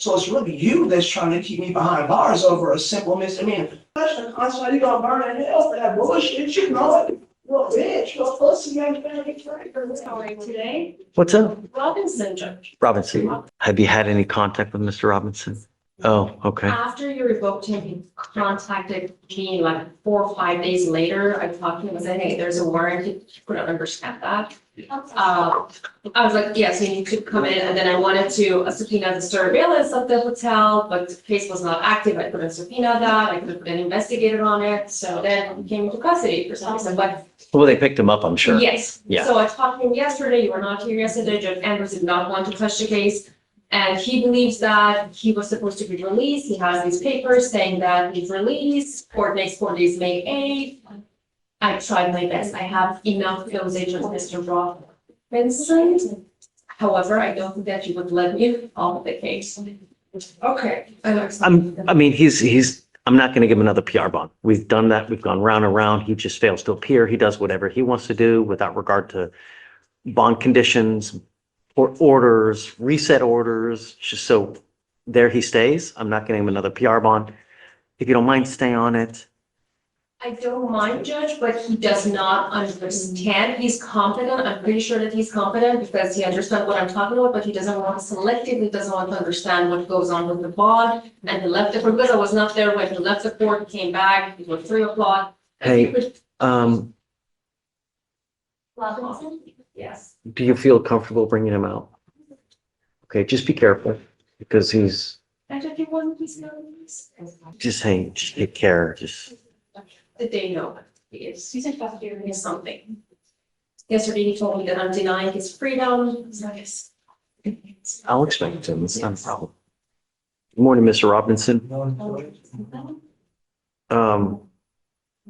So it's really you that's trying to keep me behind bars over a simple misdemeanor. I'm sorry, you gonna burn in hell for that bullshit, you know it. You're a bitch, you're a pussy, you ain't gonna get franked. Sorry, today, What's up? Robinson Judge. Robinson. Have you had any contact with Mr. Robinson? Oh, okay. After you revoked him, he contacted me like 4 or 5 days later. I talked to him and said, hey, there's a warrant. He couldn't understand that. I was like, yes, you need to come in. And then I wanted to subpoena the surveillance of the hotel, but the case was not active. I couldn't subpoena that. I couldn't put an investigator on it. So then he came into custody for some reason, but Well, they picked him up, I'm sure. yes. Yeah. So I talked to him yesterday. You were not here yesterday. Judge Andrews did not want to touch the case. And he believes that he was supposed to be released. He has these papers saying that he's released. Court next court is May 8th. I tried my best. I have enough dosage of Mr. Robinson. However, I don't think that you would let me off the case. Okay. I'm not going to give him another PR bond. We've done that. We've gone round and round. He just fails to appear. He does whatever he wants to do without regard to bond conditions or orders, reset orders. Just so there he stays. I'm not getting him another PR bond. If you don't mind, stay on it. I don't mind, Judge, but he does not understand. He's competent. I'm pretty sure that he's competent because he understands what I'm talking about, but he doesn't want to selectively doesn't want to understand what goes on with the bond. And he left the court because I was not there when he left the court, he came back, it was 3 o'clock. Hey, Yes. do you feel comfortable bringing him out? Okay, just be careful because he's And if you want, please know. just saying, just take care. Just That they know he's in custody or something. Yesterday he told me that I'm denying his freedom. So yes. I'll expect him. It's not a problem. Good morning, Mr. Robinson.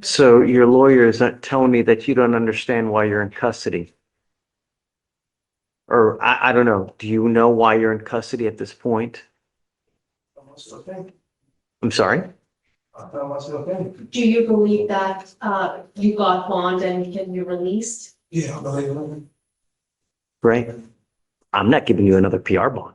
So your lawyer is not telling me that you don't understand why you're in custody. Or I don't know. Do you know why you're in custody at this point? I'm sorry? Do you believe that you got bond and can be released? Yeah, I believe it. Right? I'm not giving you another PR bond.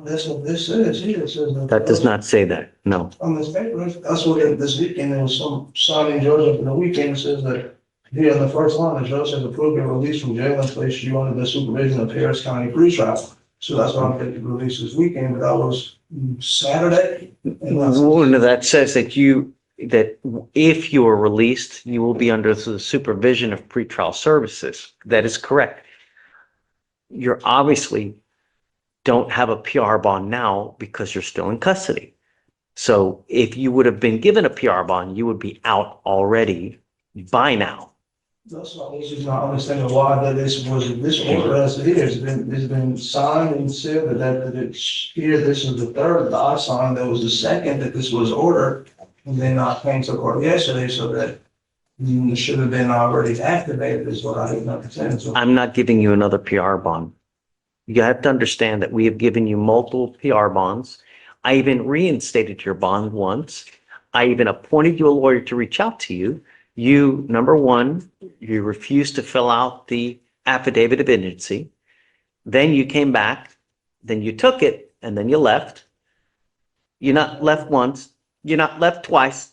That's what this says, here, it says. That does not say that. No. On this paper, that's what this weekend, there was some sign in Georgia for the weekend, it says that here in the first line, the judge has approved your release from jail and placed you under the supervision of Harris County pretrial. So that's why I'm getting released this weekend, but that was Saturday. No, that says that if you are released, you will be under the supervision of pretrial services. That is correct. You're obviously don't have a PR bond now because you're still in custody. So if you would have been given a PR bond, you would be out already by now. That's why I was just not understanding why that this order as it is, it's been signed and said that it's here, this is the third, that I signed, that was the second, that this was ordered. And then I came to court yesterday, so that it should have been already activated, is what I didn't understand. So I'm not giving you another PR bond. You have to understand that we have given you multiple PR bonds. I even reinstated your bond once. I even appointed you a lawyer to reach out to you. You, number one, you refused to fill out the affidavit of indigency. Then you came back, then you took it, and then you left. You're not left once, you're not left twice,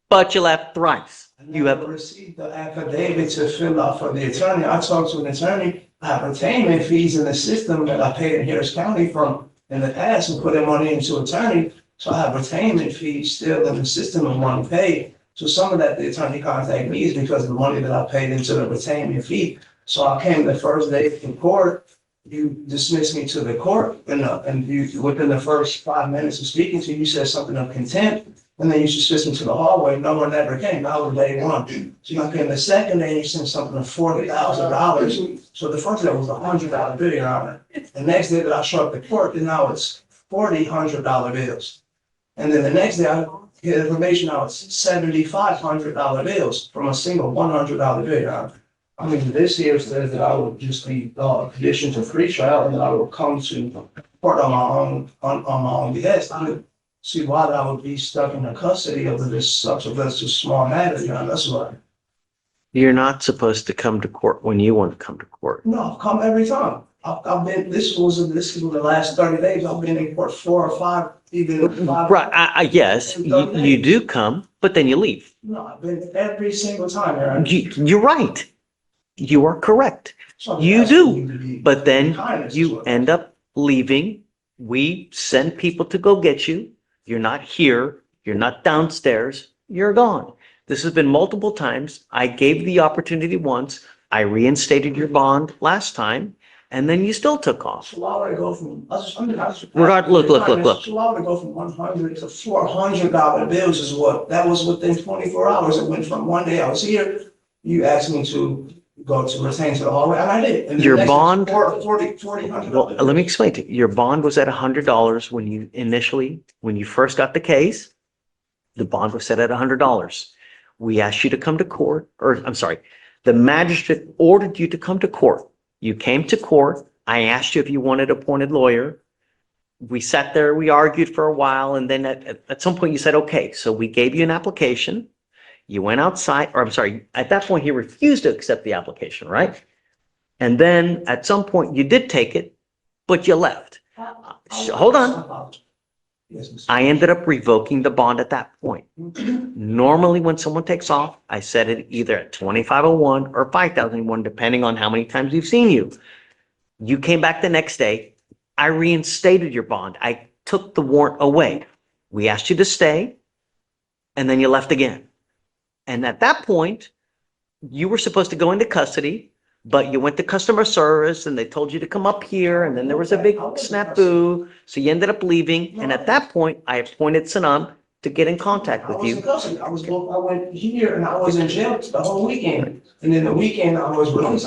but you left thrice. You have received the affidavit to fill out for the attorney. I talked to an attorney. I have retainment fees in the system that I paid in Harris County from in the past and put them money into attorney. So I have retainment fees still in the system of money paid. So some of that the attorney contacted me is because of the money that I paid into the retainment fee. So I came the first day in court. You dismissed me to the court and you within the first 5 minutes of speaking to you, you said something of contempt. And then you dismissed me to the hallway. No one ever came. That was day one. So I came the second day and you sent something of $40,000. So the first day was $100 bill, Your Honor. The next day that I showed up at court, then now it's $100 bills. And then the next day I get information now it's $7,500 bills from a single $100 bill, Your Honor. I mean, this here says that I would just be conditioned to free trial and that I will come to court on my own behest. I mean, see why I would be stuck in the custody of this such a small matter, you know, that's why. You're not supposed to come to court when you want to come to court. No, come every time. I've been, this was the last 30 days, I've been in court 4 or 5, even 5. Right, yes, you do come, but then you leave. No, I've been every single time, Aaron. You're right. You are correct. So I'm You asking do, you to be but then kind as you well. end up leaving. We send people to go get you. You're not here. You're not downstairs. You're gone. This has been multiple times. I gave the opportunity once. I reinstated your bond last time, and then you still took off. So why would I go from, Look. So why would I go from 100 to $400 bills is what, that was within 24 hours. It went from one day I was here, you asked me to go to retain to the hallway, and I did. And the Your next bond- $400. Well, let me explain to you. Your bond was at $100 when you first got the case. The bond was set at $100. We asked you to come to court, or I'm sorry, the magistrate ordered you to come to court. You came to court. I asked you if you wanted an appointed lawyer. We sat there, we argued for a while, and then at some point you said, okay, so we gave you an application. You went outside, or I'm sorry, at that point he refused to accept the application, right? And then at some point you did take it, but you left. Hold on. Yes, Mr. I ended up revoking the bond at that point. Normally, when someone takes off, I set it either at 2,501 or 5,001, depending on how many times we've seen you. You came back the next day. I reinstated your bond. I took the warrant away. We asked you to stay, and then you left again. And at that point, you were supposed to go into custody, but you went to customer service and they told you to come up here, and then there was a big snafu. So you ended up leaving. And at that point, I appointed Sanam to get in contact I with was in you. custody. I went here and I was in jail the whole weekend. And then the weekend I was released.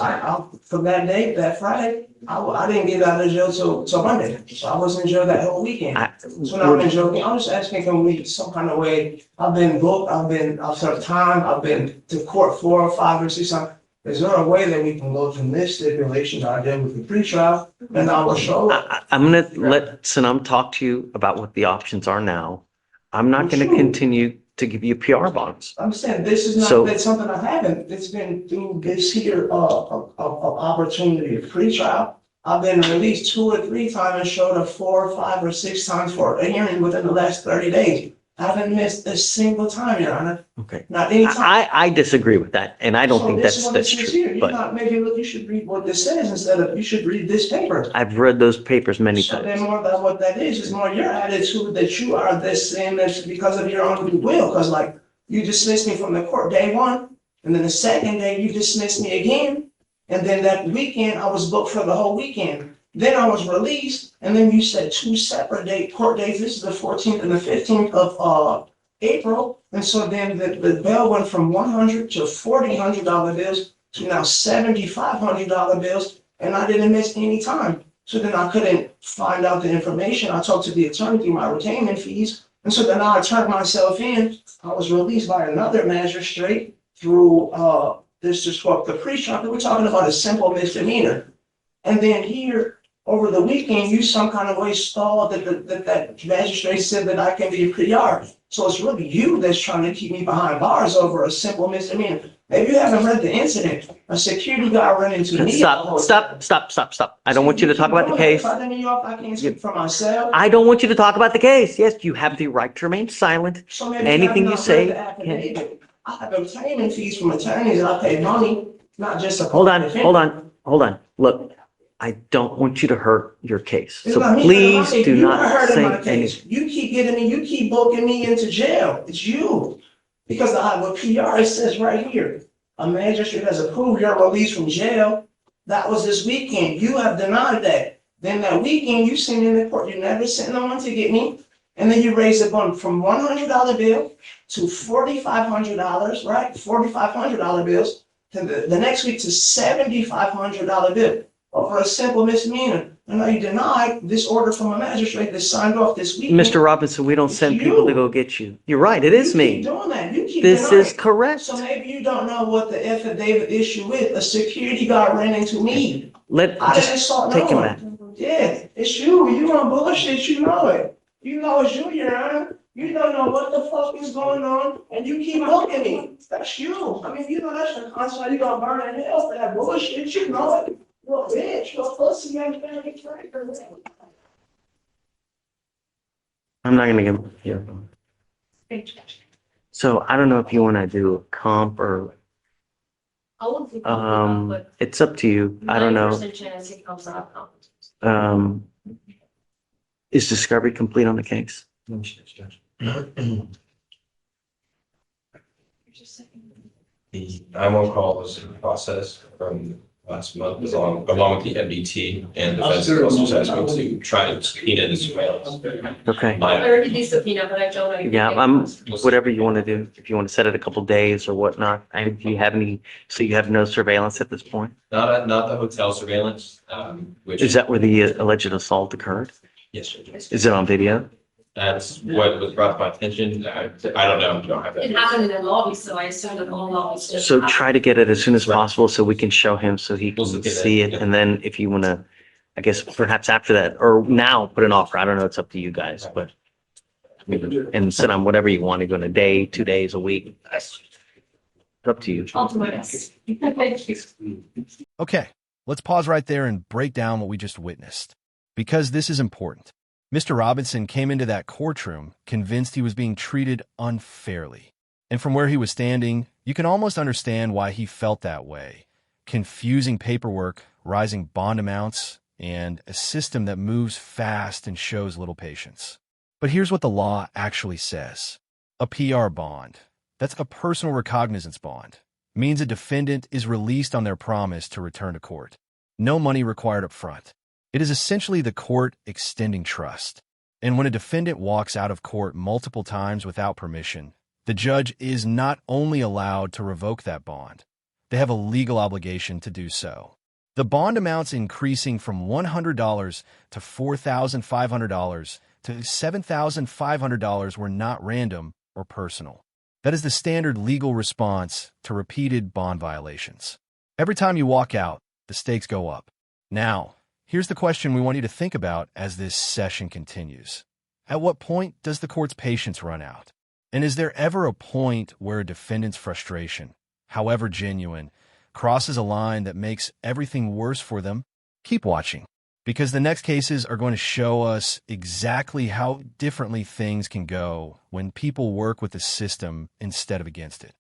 From that day, that Friday, I didn't get out of jail till Monday. So I was in jail that whole weekend. So now I'm in jail. I'm just asking, can we some kind of way, I've been booked, I've served time, I've been to court 4 or 5 or 6 times. Is there a way that we can go from this stipulation that I did with the pretrial, and I will show up? I'm going to let Sanam talk to you about what the options are now. I'm not going to continue to give you PR bonds. I'm saying this is So- not, that's something I haven't, it's been through this here, opportunity of pretrial. I've been released 2 or 3 times and showed up 4 or 5 or 6 times for a hearing within the last 30 days. I haven't missed a single time, Your Honor, Okay. not any time. I disagree with that, and I don't So think this is what it that's says true. here. But Maybe look, you should read what this says instead of, you should read this paper. I've read those papers many So then times. more than what that is more your attitude that you are this and that's because of your own goodwill. Because like you dismissed me from the court day 1, and then the second day you dismissed me again. And then that weekend I was booked for the whole weekend. Then I was released, and then you said 2 separate court dates. This is the 14th and the 15th of April. And so then the bail went from $100 to $4,000 bills to now $7,500 bills, and I didn't miss any time. So then I couldn't find out the information. I talked to the attorney through my retainment fees. And so then I turned myself in. I was released by another magistrate through this is called the pretrial. We're talking about a simple misdemeanor. And then here over the weekend, you some kind of way stalled that magistrate said that I can be a PR. So it's really you that's trying to keep me behind bars over a simple misdemeanor. Maybe you haven't read the incident. A security guard ran into me. Stop. I don't want you to talk about the case. I can't speak for myself. I don't want you to talk about the case. Yes, you have the right to remain silent. So maybe Anything have you not say read the affidavit. I have obtained fees from attorneys and I pay money, not just a. Hold on. Look, I don't want you to hurt your case. It's So not me, please but do you are not hurting say my case. anything. You keep booking me into jail. It's you. Because I have a PR, it says right here, a magistrate has approved your release from jail. That was this weekend. You have denied that. Then that weekend, you sent in the court, you never sent no one to get me. And then you raised the bond from $100 bill to $4,500, right? $4,500 bills. To the next week to $7,500 bill over a simple misdemeanor. And now you denied this order from a magistrate that signed off this weekend. Mr. Robinson, we don't send people to go get you. You're right, it is You keep me. doing that. You keep This denying. is correct. So maybe you don't know what the affidavit issue is. A security guard ran into me. I Just didn't saw no take him one. back. Yeah, it's you. You on bullshit. You know it. You know it's you, Your Honor. You don't know what the fuck is going on, and you keep looking at me. That's you. I mean, you know that's the consequence. You gonna burn in hell for that bullshit. You know it. Well, bitch, well, pussy ain't gonna be right. I'm not gonna give you. So I don't know if you want to do a comp or, it's up to you. I don't know. 9% chance it comes out. Um, is discovery complete on the case? The 911 call was in process from last month, along with the MDT and defense counsel has asked me to try to subpoena the surveillance. Okay. I already did subpoena, but I don't know. if Yeah, it I'm, goes. whatever you want to do. If you want to set it a couple days or whatnot. And do you have any, so you have no surveillance at this point? Not the hotel surveillance, which. Is that where the alleged assault occurred? Yes, sir. Is it on video? That's what was brought to my attention. I don't know. I don't have that. It happened in the lobby, so I assume that all lobbies. just So happen. try to get it as soon as possible so we can show him so he We'll can look at see it, it. yeah. And then if you want to, I guess perhaps after that or now put an offer. I don't know. It's up to you guys, but and sit on whatever you want to go in a day, 2 days, a week. It's up to you. I'll do my best. Thank you. Okay, let's pause right there and break down what we just witnessed, because this is important. Mr. Robinson came into that courtroom convinced he was being treated unfairly. And from where he was standing, you can almost understand why he felt that way. Confusing paperwork, rising bond amounts, and a system that moves fast and shows little patience. But here's what the law actually says. A PR bond, that's a personal recognizance bond, means a defendant is released on their promise to return to court. No money required up front. It is essentially the court extending trust. And when a defendant walks out of court multiple times without permission, the judge is not only allowed to revoke that bond, they have a legal obligation to do so. The bond amounts increasing from $100 to $4,500 to $7,500 were not random or personal. That is the standard legal response to repeated bond violations. Every time you walk out, the stakes go up. Now, here's the question we want you to think about as this session continues. At what point does the court's patience run out? And is there ever a point where a defendant's frustration, however genuine, crosses a line that makes everything worse for them? Keep watching, because the next cases are going to show us exactly how differently things can go when people work with the system instead of against it.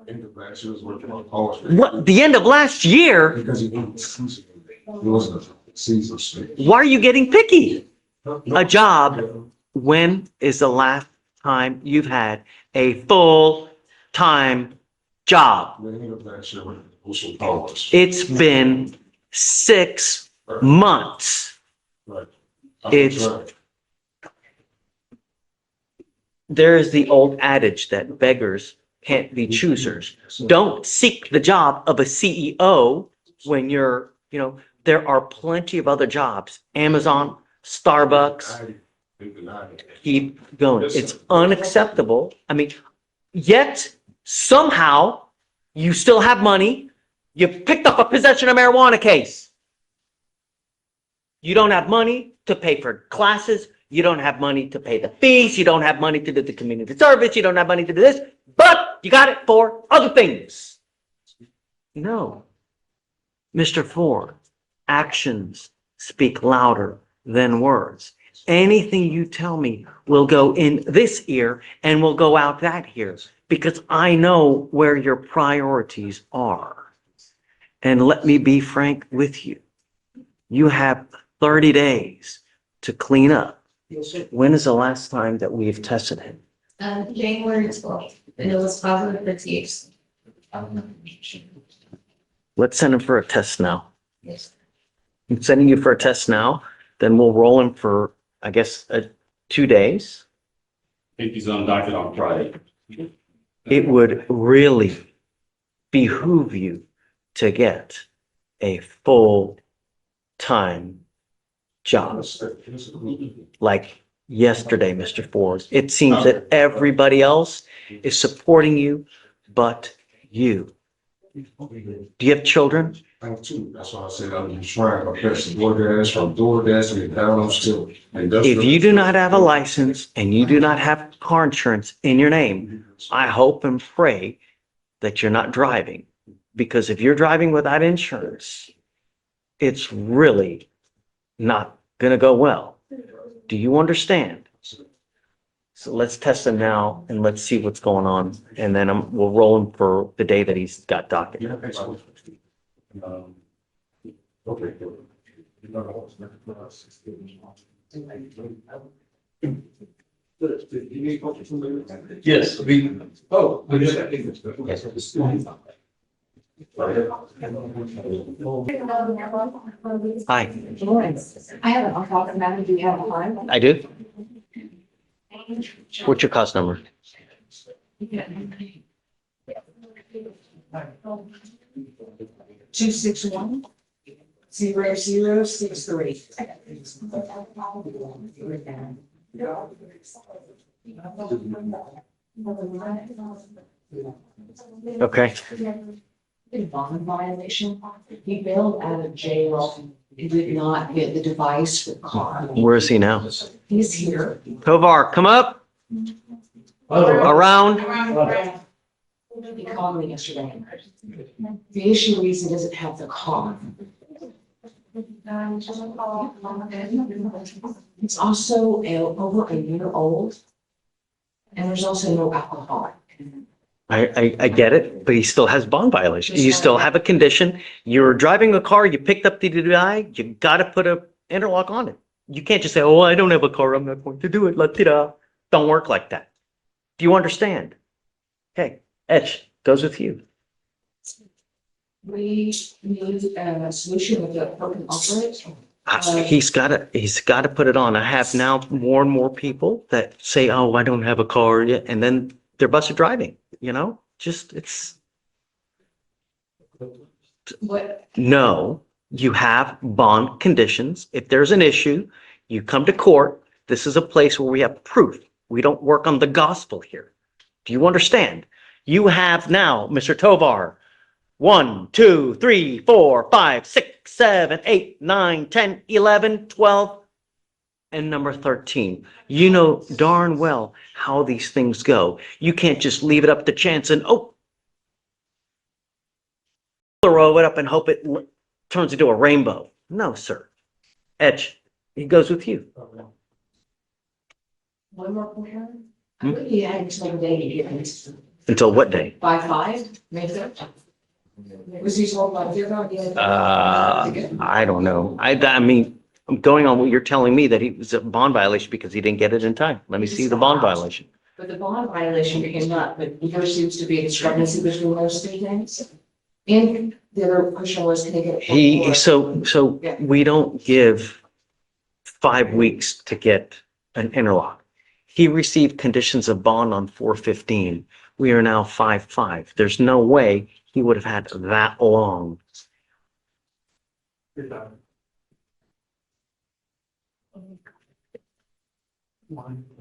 What, the end of last year? Because he wasn't a season street. Why are you getting picky? A job. When is the last time you've had a full-time job? It's been 6 months. There is the old adage that beggars can't be choosers. Don't seek the job of a CEO when you're, there are plenty of other jobs. Amazon, Starbucks, keep going. It's unacceptable. I mean, yet somehow you still have money. You picked up a possession of marijuana case. You don't have money to pay for classes. You don't have money to pay the fees. You don't have money to do the community service. You don't have money to do this, but you got it for other things. No. Mr. Ford, actions speak louder than words. Anything you tell me will go in this ear and will go out that ear, because I know where your priorities are. And let me be frank with you. You have 30 days to clean up. When is the last time that we've tested him? January 12th, and it was positive for THC. Let's send him for a test now. Yes. I'm sending you for a test now. Then we'll roll him for, I guess, 2 days. If he's on docket on Friday. It would really behoove you to get a full-time job. Like yesterday, Mr. Ford. It seems that everybody else is supporting you, but you. Do you have children? I have two. That's why I said I'm trying my best to DoorDash from DoorDash and down on still. If you do not have a license and you do not have car insurance in your name, I hope and pray that you're not driving. Because if you're driving without insurance, it's really not gonna go well. Do you understand? So let's test him now and let's see what's going on. And then we'll roll him for the day that he's got docket. Okay. Yes, Hi, I have an unlocked map. Do you have a time? I do. What's your cost number? 261-0063. Okay, Bond violation. He bailed out of jail. He did not get the device for the car. where is he now? He's here. Tovar, come up, around. He called me yesterday. The issue is he doesn't have the car. It's also over a year old. And there's also no alcohol. I get it, but he still has bond violations. You still have a condition. You're driving a car, you picked up the DUI, you gotta put a interlock on it. You can't just say, oh, I don't have a car, I'm not going to do it. La-ti-da. Don't work like that. Do you understand? Okay, Edge goes with you. We need a solution with the broken operate. He's gotta put it on. I have now more and more people that say, oh, I don't have a car yet, and then they're busted driving, it's. What? No, you have bond conditions. If there's an issue, you come to court. This is a place where we have proof. We don't work on the gospel here. Do you understand? You have now, Mr. Tovar, 1, 2, 3, 4, 5, 6, 7, 8, 9, 10, 11, 12, and number 13. You know darn well how these things go. You can't just leave it up to chance and, throw it up and hope it turns into a rainbow. No, sir. Edge, he goes with you. One more question. I think he had until the day he gets Until what day? by 5, maybe. Was he told by 0? I don't know. I mean, I'm going on what you're telling me that he was a bond violation because he didn't get it in time. Let me see the bond violation. But the bond violation came up, but there seems to be a discrepancy between those three things. And the other question was, can they get? So we don't give 5 weeks to get an interlock. He received conditions of bond on 4/15. We are now 5/5. There's no way he would have had that long.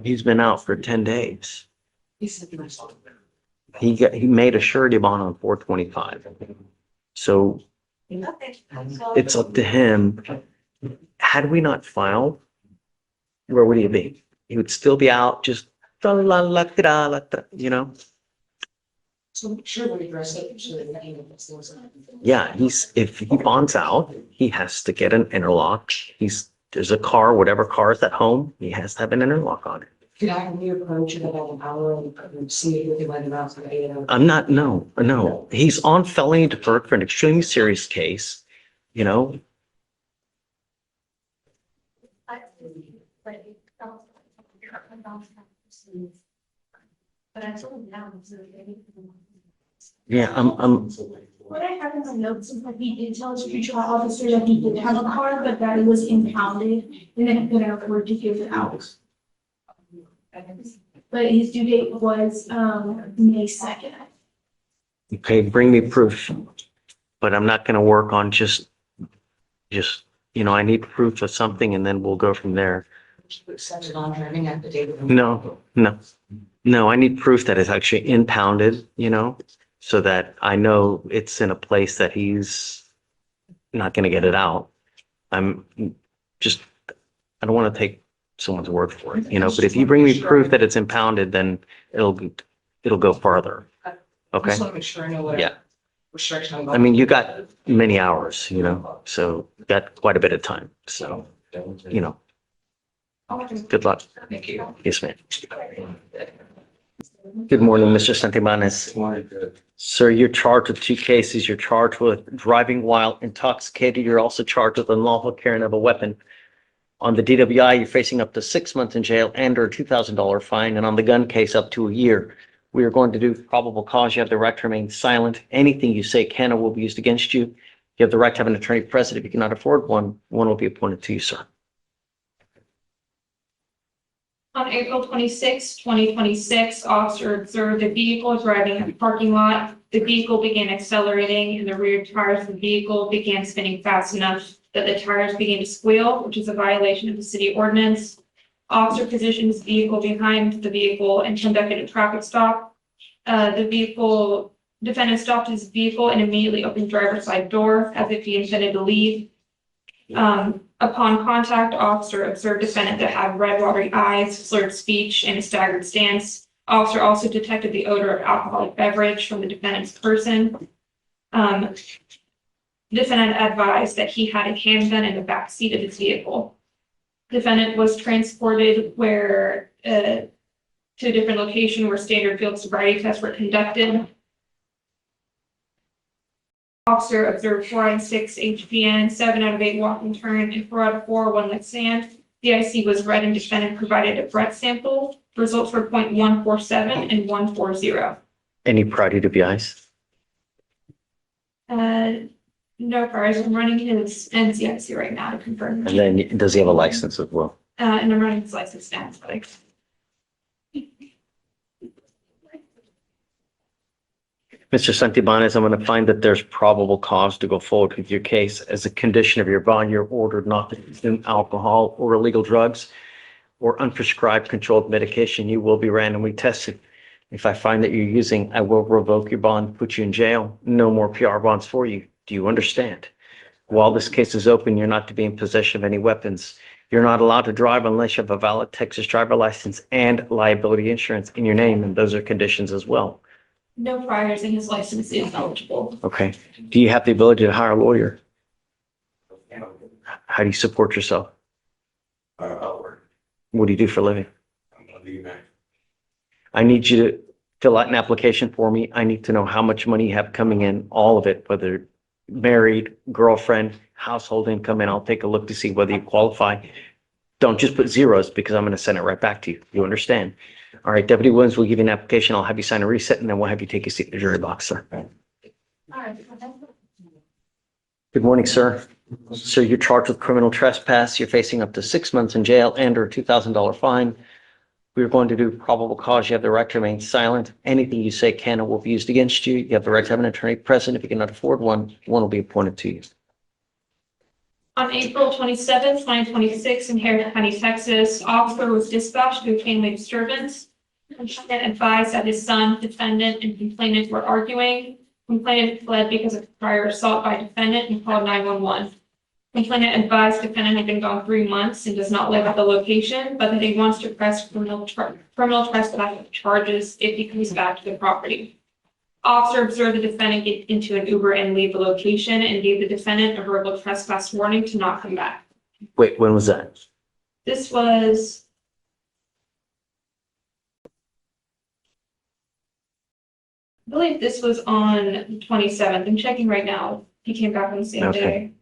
He's been out for 10 days. He said the rest. He made a surety bond on 4/25. So it's up to him. Had we not filed, where would he be? He would still be out just, So sure we address it, so that any of this was. Yeah, if he bonds out, he has to get an interlock. There's a car, whatever car is at home, he has to have an interlock on it. Could I reapproach it about an hour and see if they went about for 8 hours? I'm not, no. He's on felony deferred for an extremely serious case, But I told him now, so Yeah, I'm, What I have in my notes is that he did tell his future officer that he did have a car, but that it was impounded and then he couldn't afford to give it out. But his due date was, May 2nd. okay, bring me proof. But I'm not gonna work on just, I need proof of something and then we'll go from there. Send it on driving affidavit. No, I need proof that it's actually impounded, so that I know it's in a place that he's not gonna get it out. I don't want to take someone's word for it, but if you bring me proof that it's impounded, then it'll go farther. I Okay? just want to make sure I know what. Yeah. restriction. I mean, you got many hours, you know, so you got quite a bit of time. So, you know, good luck. Thank you. Yes, ma'am. Good morning, Mr. Santibanez. Sir, you're charged with 2 cases. You're charged with driving while intoxicated. You're also charged with unlawful carrying of a weapon. On the DWI, you're facing up to 6 months in jail and or $2,000 fine. And on the gun case, up to a year. We are going to do probable cause. You have the right to remain silent. Anything you say can or will be used against you. You have the right to have an attorney present. If you cannot afford one, one will be appointed to you, sir. On April 26, 2026, officer observed a vehicle driving in the parking lot. The vehicle began accelerating and the rear tires of the vehicle began spinning fast enough that the tires began to squeal, which is a violation of the city ordinance. Officer positioned his vehicle behind the vehicle and conducted a traffic stop. Defendant stopped his vehicle and immediately opened driver's side door as if he intended to leave. Upon contact, officer observed defendant to have red watery eyes, slurred speech, and a staggered stance. Officer also detected the odor of alcoholic beverage from the defendant's person. Defendant advised that he had a handgun in the back seat of his vehicle. Defendant was transported to a different location where standard field sobriety tests were conducted. Officer observed 4 out of 6 HPN, 7 out of 8 walk and turn, and 4 out of 4 one-leg sand. The IC was read and defendant provided a breath sample. Results were 0.147 and 140. Any prior DWIs? No priors. I'm running his NCIC right now to confirm. And then does he have a license as well? And I'm running his license now. Mr. Santibanez, I'm going to find that there's probable cause to go forward with your case. As a condition of your bond, you're ordered not to consume alcohol or illegal drugs or unprescribed controlled medication. You will be randomly tested. If I find that you're using, I will revoke your bond, put you in jail. No more PR bonds for you. Do you understand? While this case is open, you're not to be in possession of any weapons. You're not allowed to drive unless you have a valid Texas driver license and liability insurance in your name, and those are conditions as well. No priors and his license is eligible. Okay. Do you have the ability to hire a lawyer? How do you support yourself? I'll work. What do you do for a living? I'm gonna leave now. I need you to fill out an application for me. I need to know how much money you have coming in, all of it, whether married, girlfriend, household income, and I'll take a look to see whether you qualify. Don't just put zeros because I'm going to send it right back to you. You understand? All right, Deputy Williams will give you an application. I'll have you sign a reset and then we'll have you take a seat in the jury box, sir. Good morning, sir. Sir, you're charged with criminal trespass. You're facing up to 6 months in jail and or a $2,000 fine. We're going to do probable cause. You have the right to remain silent. Anything you say can or will be used against you. You have the right to have an attorney present. If you cannot afford one, one will be appointed to you. On April 27th, 2026, in Harris County, Texas, officer was dispatched to a family disturbance. Complainant advised that his son, defendant, and complainant were arguing. Complainant fled because of prior assault by defendant and called 911. Complainant advised defendant had been gone 3 months and does not live at the location, but that he wants to press criminal trespass charges if he comes back to the property. Officer observed the defendant get into an Uber and leave the location and gave the defendant a verbal trespass warning to not come back. Wait, when was that? This was I believe this was on the 27th. I'm checking right now. He came back on the same Okay. day.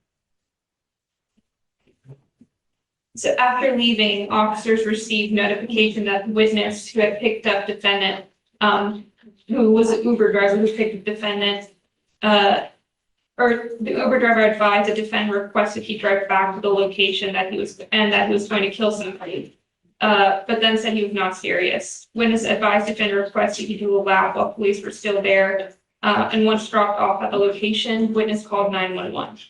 So after leaving, officers received notification that the witness who had picked up defendant, who was an Uber driver who picked up defendant, or the Uber driver advised the defendant requested he drive back to the location that he was going to kill somebody. But then said he was not serious. Witness advised defendant requested he do a lap while police were still there. And once dropped off at the location, witness called 911.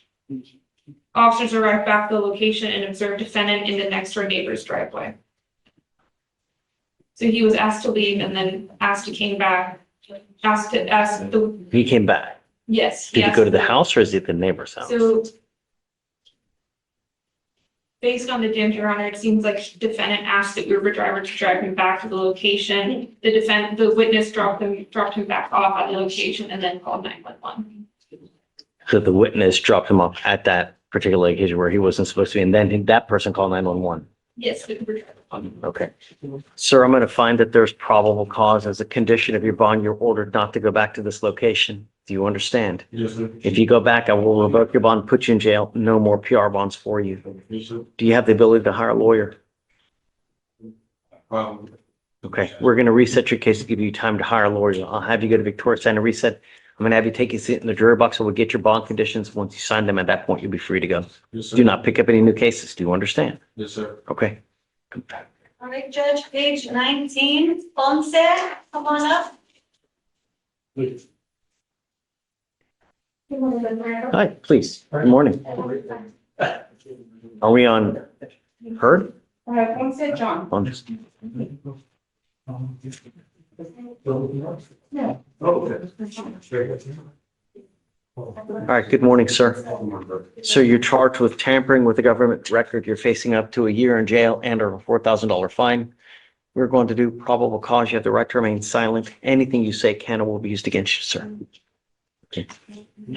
Officers arrived back to the location and observed defendant in the next door neighbor's driveway. So he was asked to leave and then asked to came back, He came back. Yes. Did he go to the house or is it the neighbor's house? So based on the DIMS, Your Honor, it seems like defendant asked the Uber driver to drive him back to the location. The witness dropped him back off at the location and then called 911. So the witness dropped him off at that particular location where he wasn't supposed to be, and then that person called 911. Yes. Okay. Sir, I'm going to find that there's probable cause as a condition of your bond. You're ordered not to go back to this location. Do you understand? Yes, sir. If you go back, I will revoke your bond, put you in jail. No more PR bonds for you. Yes, sir. Do you have the ability to hire a lawyer? Probably. Okay, we're going to reset your case to give you time to hire a lawyer. I'll have you go to Victoria Center reset. I'm going to have you take a seat in the jury box. So we'll get your bond conditions. Once you sign them, at that point, you'll be free to go. Yes, sir. Do not pick up any new cases. Do you understand? Yes, sir. Okay. All right, Judge, page 19, Ponce, come on up. Hi, please. Good morning. Are we on Heard? Ponce, John. On All right, good morning, sir. So you're charged with tampering with the government record. You're facing up to a year in jail and or a $4,000 fine. We're going to do probable cause. You have the right to remain silent. Anything you say can or will be used against you, sir.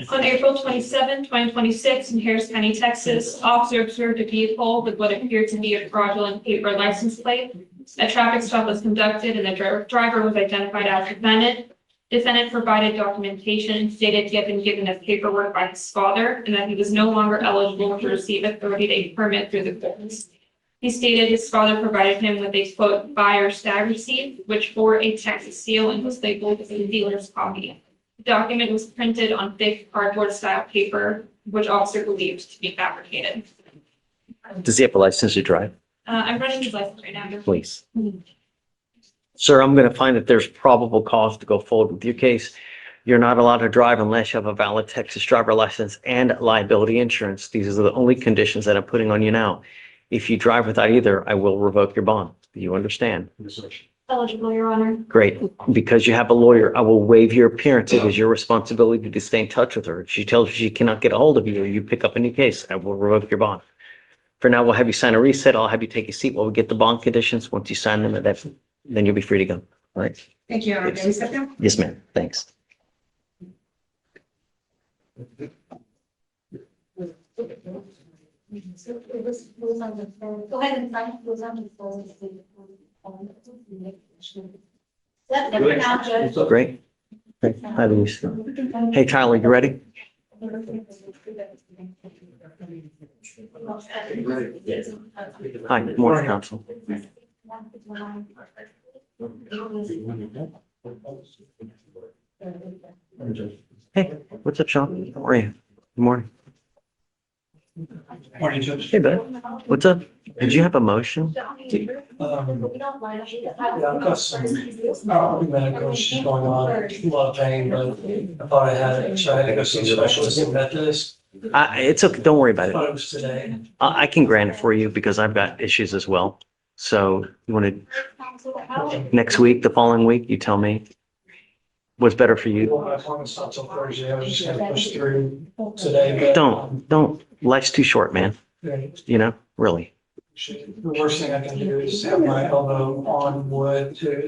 On April 27, 2026, in Harris County, Texas, officer observed a vehicle with what appeared to be a fraudulent paper license plate. A traffic stop was conducted and the driver was identified as defendant. Defendant provided documentation and stated he had been given his paperwork by his father and that he was no longer eligible to receive a 30-day permit through the courts. He stated his father provided him with a quote buyer's tag receipt, which bore a Texas seal and was labeled as a dealer's copy. The document was printed on thick cardboard style paper, which officer believed to be fabricated. Does he have a license to drive? I'm running his license right now. Please. Sir, I'm going to find that there's probable cause to go forward with your case. You're not allowed to drive unless you have a valid Texas driver license and liability insurance. These are the only conditions that I'm putting on you now. If you drive without either, I will revoke your bond. Do you understand? Yes, sir. Eligible, Your Honor. Great. Because you have a lawyer, I will waive your appearance. It is your responsibility to stay in touch with her. If she tells you she cannot get a hold of you or you pick up any case, I will revoke your bond. For now, we'll have you sign a reset. I'll have you take a seat while we get the bond conditions. Once you sign them, then you'll be free to go. All right? Thank you, Your Honor. Can we sit down? Yes, ma'am. Thanks. Go ahead and sign those on the phone. Now, Judge. Great. Great. Hi, Luis. Hey, Tyler, you ready? Hi, good morning, counsel. Hey, what's up, Sean? How are you? Good morning. Morning, Judge. Hey, bud. What's up? Did you have a motion? Yeah, I've got some medical issues going on, a lot of pain, but I thought I had it, so I had to go see a specialist in Methodist. It's okay. Don't worry about I it. thought it was today. I can grant it for you because I've got issues as well. So you want to, next week, the following week, you tell me what's better for you. Well, my appointment's not till Thursday, I was just gonna push through today, but. Don't. Life's too short, man. You know, really. The worst thing I can do is have my elbow on wood too.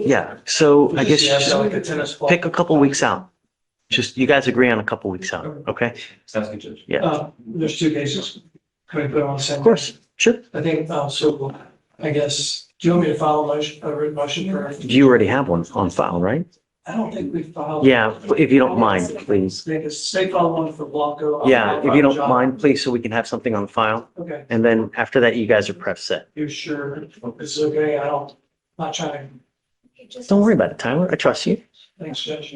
Yeah. So I guess Yeah, I've got like a just tennis ball. pick a couple weeks out. Just, you guys agree on a couple weeks out, okay? Sounds good, Judge. Yeah, There's two cases. Can we put it on the same? of course. Sure. I think, so I guess, do you want me to file a written motion for? You already have one on file, right? I don't think we filed. Yeah, if you don't mind, please. I think it's state filed one for Blanco. Yeah, if you don't mind, please, so we can have something on file. Okay, And then after that, you guys are prep set. you sure this is okay? Not trying to, Don't worry about it, Tyler. I trust you. thanks, Judge.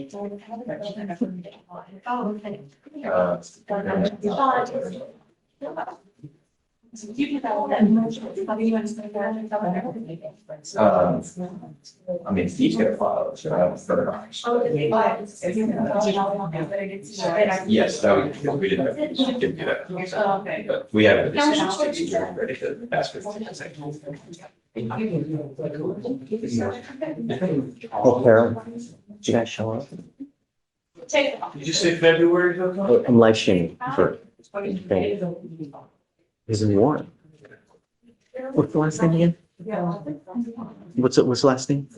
I mean, he's gonna file it, so I have further options. Yes, that would, we didn't do that. But we have a decision to ready to ask for. Oh, Carol, did you guys show up? Did you say February? I'm live streaming for. Is it warrant? What's the last name again? What's the last name?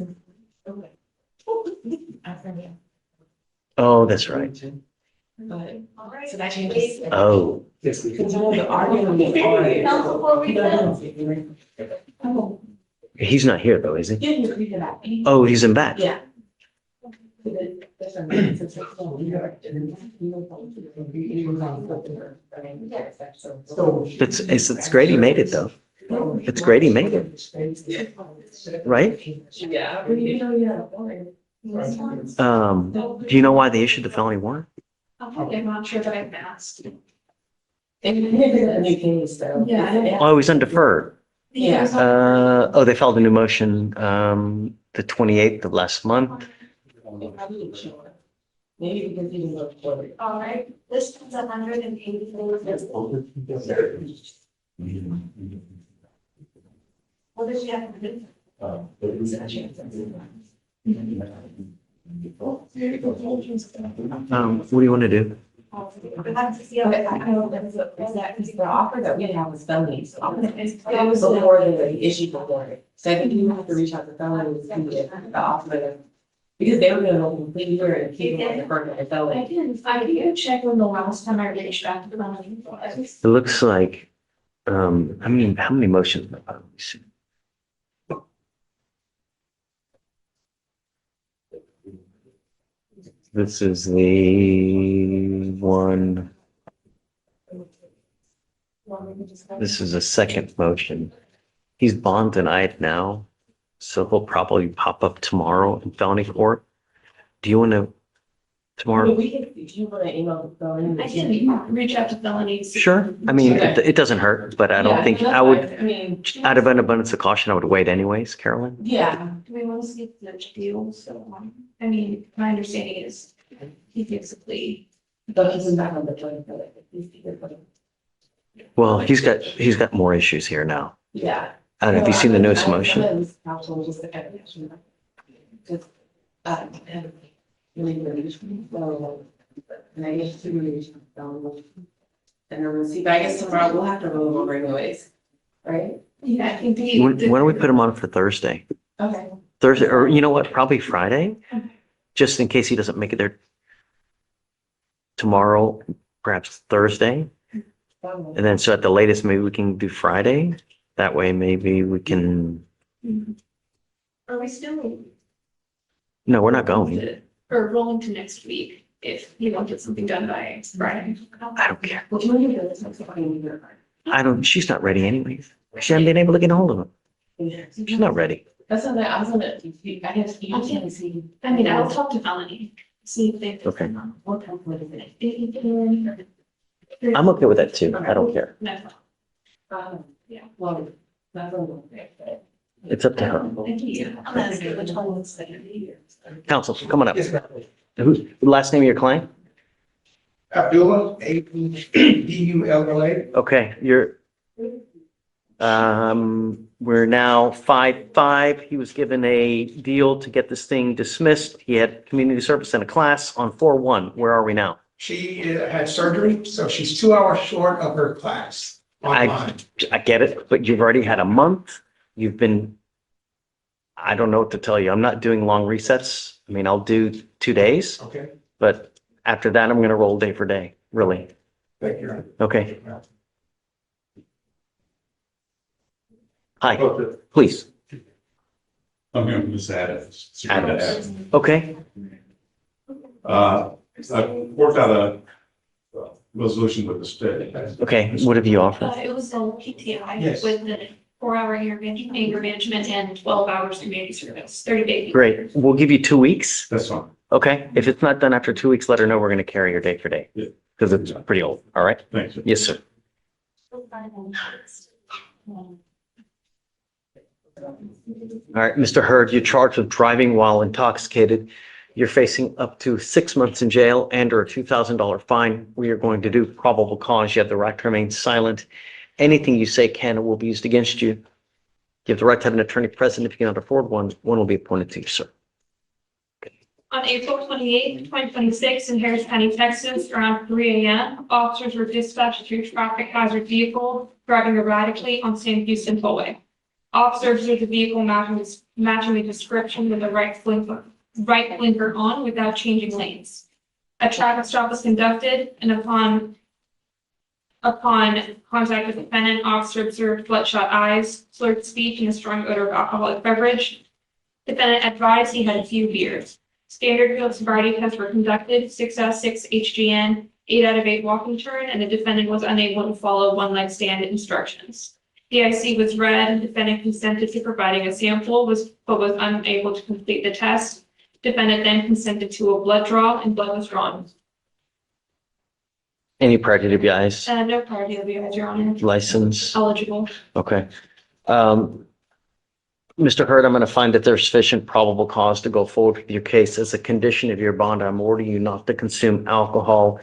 Oh, that's right. So that changes. Oh, Because you know, the argument is already. Council for recess. he's not here though, is he? Yeah, you read it out. Oh, he's in back. Yeah. It's great he made it though. It's great he made it, right? Yeah. Do you know why they issued the felony warrant? I'm not sure that I've asked. Yeah. Oh, he's undeferred. Yeah. Oh, they filed a new motion, the 28th of last month. Maybe because he didn't look for it. All right, this one's 184. What does she have to do? What do you want to do? We have to see. Okay, I know that was the offer that we had was felonies. It was before the issue before it. So I think you have to reach out to felonies to get the offer. Because they were gonna go complete year and keep it like a felony. I didn't check when the last time I reached out to them. It looks like, how many motions? Let me see. This is the one. This is a second motion. He's bond denied now, so he'll probably pop up tomorrow in felony court. Do you want to tomorrow? We can, if you wanna email the felony. I can reach out to felonies. Sure. I mean, it doesn't hurt, but I don't think I would, I mean, out of an abundance of caution, I would wait anyways, Carolyn. yeah. Do we want to see the deal? So, I mean, my understanding is he gives a plea. But he's back on the joint for like, Well, he's got more issues here now. yeah. I don't know if you've seen the newest motion. And I guess to release. And then we'll see, but I guess tomorrow we'll have to roll them over anyways, right? Yeah, I think Why don't we put him on for Thursday? Okay. Thursday, or you know what, probably Friday, just in case he doesn't make it there tomorrow, perhaps Thursday. And then so at the latest, maybe we can do Friday. That way, maybe we can, Are we still? no, we're not going. Or rolling to next week if you don't get something done by Friday. I don't care. Well, can we do this? That's fine. She's not ready anyways. She hasn't been able to get hold of him. She's not ready. That's something I was gonna, I guess you can see. I mean, I'll talk to Melanie, see if they. Okay. What time would it be? I'm okay with that too. I don't care. No. Yeah, well, that's a little bit. It's up to her. Thank you. I'm gonna see which one was second. Counsel, come on up. Yes, ma'am. Who, last name of your client? Abdullah, Abdullah. Okay, we're now 5-5. He was given a deal to get this thing dismissed. He had community service in a class on 4-1. Where are we now? She had surgery, so she's 2 hours short of her class online. I get it, but you've already had a month. You've been, I don't know what to tell you. I'm not doing long resets. I mean, I'll do 2 days, Okay, but after that, I'm going to roll day for day, really. thank you. Okay. Hi, please. I'm going to Ms. Adams. Adams. Okay, I worked out a resolution with the state. okay. What have you offered? It was on PTI Yes. with the 4-hour anger management and 12 hours community service, 30-day. Great. We'll give you 2 weeks. That's fine. Okay. If it's not done after 2 weeks, let her know we're going to carry her day for day. Yeah. Because it's pretty old. All right. Thanks. Yes, sir. All right, Mr. Hurd, you're charged with driving while intoxicated. You're facing up to 6 months in jail and or a $2,000 fine. We are going to do probable cause. You have the right to remain silent. Anything you say can and will be used against you. You have the right to have an attorney present. If you cannot afford one, one will be appointed to you, sir. On April 28th, 2026, in Harris County, Texas, around 3 a.m., officers were dispatched to a traffic hazard vehicle driving erratically on San Houston Tollway. Officers observed the vehicle matching the description with the right blinker on without changing lanes. A traffic stop was conducted, and upon contact with the defendant, officer observed bloodshot eyes, slurred speech, and a strong odor of alcoholic beverage. Defendant advised he had a few beers. Standard field sobriety tests were conducted, 6 out of 6 HGN, 8 out of 8 walking turn, and the defendant was unable to follow one leg stand instructions. DIC was read, and defendant consented to providing a sample, but was unable to complete the test. Defendant then consented to a blood draw, and blood was drawn. Any prior DWIs, No prior DWIs, Your Honor. license? Eligible. Okay. Mr. Hurd, I'm going to find that there's sufficient probable cause to go forward with your case. As a condition of your bond, I'm ordering you not to consume alcohol,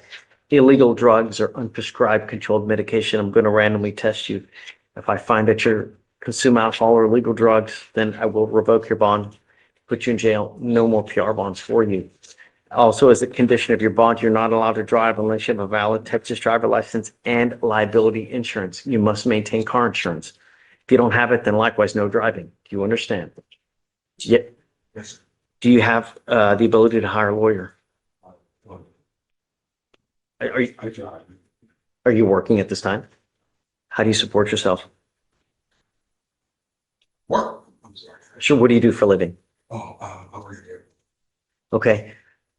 illegal drugs, or unprescribed controlled medication. I'm going to randomly test you. If I find that you consume alcohol or illegal drugs, then I will revoke your bond, put you in jail. No more PR bonds for you. Also, as a condition of your bond, you're not allowed to drive unless you have a valid Texas driver license and liability insurance. You must maintain car insurance. If you don't have it, then likewise, no driving. Do you understand? Yeah. Yes. Do you have the ability to hire a lawyer? Are you, I drive. are you working at this time? How do you support yourself? Work. I'm sorry. Sure. What do you do for a living? Oh, I'm right here. Okay.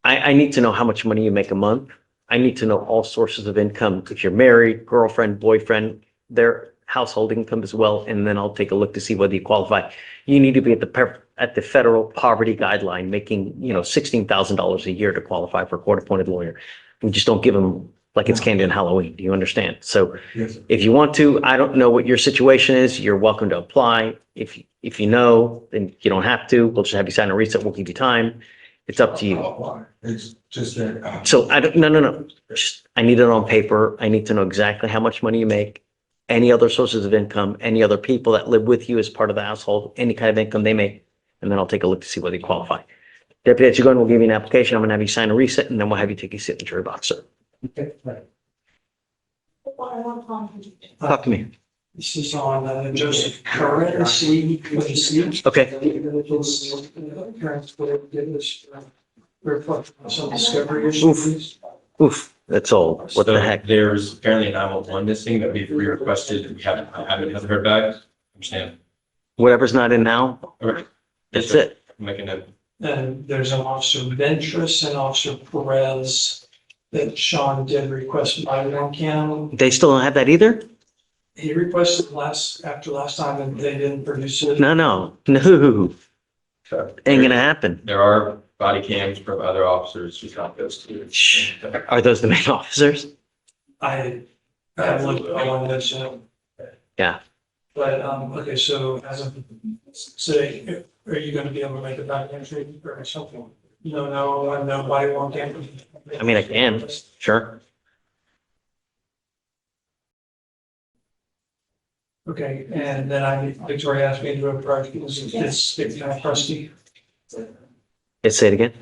I need to know how much money you make a month. I need to know all sources of income. If you're married, girlfriend, boyfriend, their household income as well. And then I'll take a look to see whether you qualify. You need to be at the federal poverty guideline, making, $16,000 a year to qualify for a court-appointed lawyer. We just don't give them like it's candy on Halloween. Do you understand? So Yes, sir. if you want to, I don't know what your situation is. You're welcome to apply. If you know, then you don't have to. We'll just have you sign a reset. We'll give you time. It's up to you. Why? It's just that. So no. Just, I need it on paper. I need to know exactly how much money you make, any other sources of income, any other people that live with you as part of the household, any kind of income they make, and then I'll take a look to see whether you qualify. Deputy Attorney, we'll give you an application. I'm gonna have you sign a reset, and then we'll have you take a signature box, sir. Okay, right. Talk to me. This is on Joseph Curran, C. Okay. Some discovery issues. Oof, that's all. What So the heck? There's apparently an 911 missing that we've re-requested. I haven't heard back. Understand? Whatever's not in now, All right. that's it. Making a, And there's an Officer Ventress and Officer Perez that Sean did request by one count. They still don't have that either? He requested after last time and they didn't produce it. No. Ain't gonna happen. there are body cams from other officers who got those too. Shh. Are those the main officers? I looked on this, Yeah. but, okay, so as of, say, are you gonna be able to make a back entry or something? No body worn camera? I mean, I can, sure. Okay, and then Victoria asked me to do a project, it's kind of crusty. Let's say it again.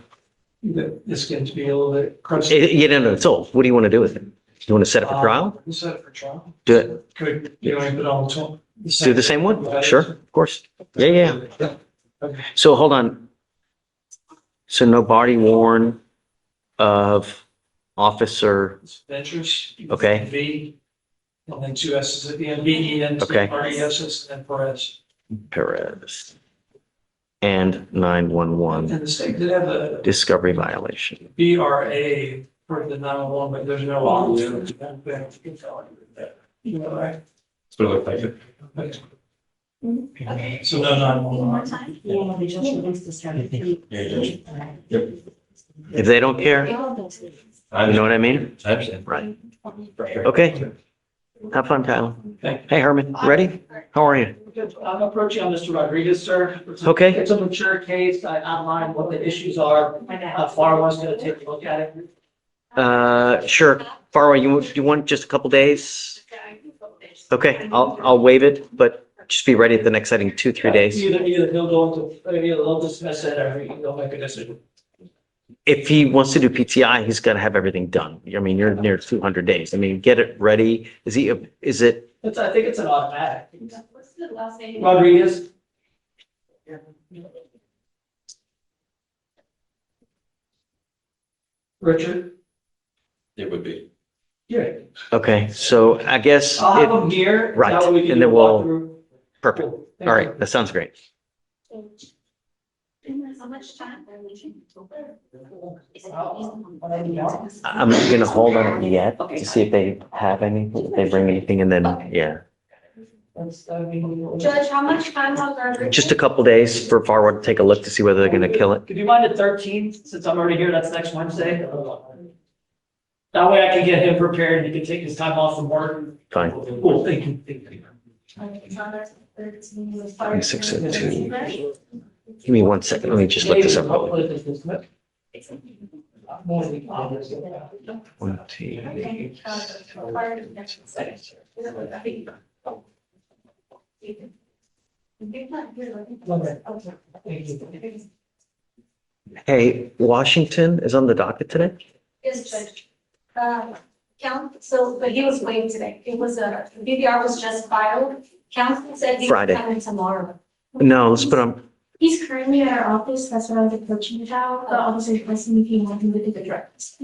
It's going to be a little bit crusty. No, it's old. What do you want to do with it? You want to set up a trial? We'll set it for trial. Do it. Could, you want to put on Do the same one? Sure, of course. Yeah. Okay. So hold on. So no body worn of officer, Ventures. Okay. V, and then 2 S's at the end, VEN, Okay. RESs, and then Perez. Perez, and 911 And the state did have a discovery violation. BRA for the 911, but there's no officer. You know, right? That's what it looked like. Okay. So no One more 911. time. Yeah, they just released the study. If they don't care, you know what I mean? I understand. Right. Okay. Have fun, Tyler. Thank Hey, Herman, ready? How are you? I'm approaching on Mr. Rodriguez, sir. Okay. It's a mature case. I outlined what the issues are, how far one's gonna take a look at it. Sure. Farway, you want just a couple days? Okay, I'll waive it, but just be ready at the next setting, 2-3 days. Either he'll go into, either they'll dismiss it or he'll make a decision. If he wants to do PTI, he's got to have everything done. I mean, you're near 200 days. I mean, get it ready. Is it, I think it's an automatic. What's the last name? Rodriguez. Richard? It would be. Yeah. Okay, so I guess, I'll have it- them here. right, That way we can and do then a we'll- walkthrough. perfect. Cool. Thank All you. right, that sounds great. How much time are we leaving? I'm gonna hold on yet to see if they have any, if they bring anything, and then, yeah. Judge, how much time are we? Just a couple days for Farward to take a look to see whether they're gonna kill it. Could you mind the 13th, since I'm already here, that's next Wednesday? That way I can get him prepared, he can take his time off from work. Fine. Cool, thank you. Thank you. 2602. Give me 1 second, let me just look this up. I'll put it in this. 20. Hey, Washington is on the docket today? Yes, Judge. So, but he was waiting today. It was BBR was just filed. Counsel said he Friday. was coming tomorrow. No, let's put on, He's currently at our office. That's why I'm approaching it now. The officer requesting if he wants him to do the drug test.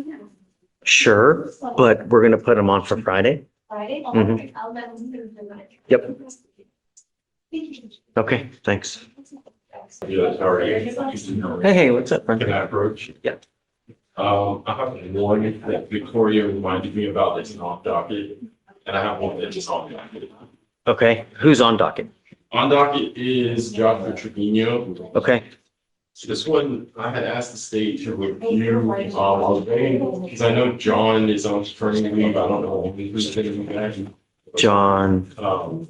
sure, but we're gonna put them on for Friday? Friday? Mhm. I'll let him do the. Yep. Okay, thanks. Yeah, how are you? Hey, what's up, friend? Can I approach? Yeah. I have one that Victoria reminded me about that's an off docket, and I have one that's on docket. Okay, who's on docket? On docket is Dr. Trevino. Okay, This one, I had asked the state to review, because I know John is on paternity leave, I don't know who's taking back. John. Um,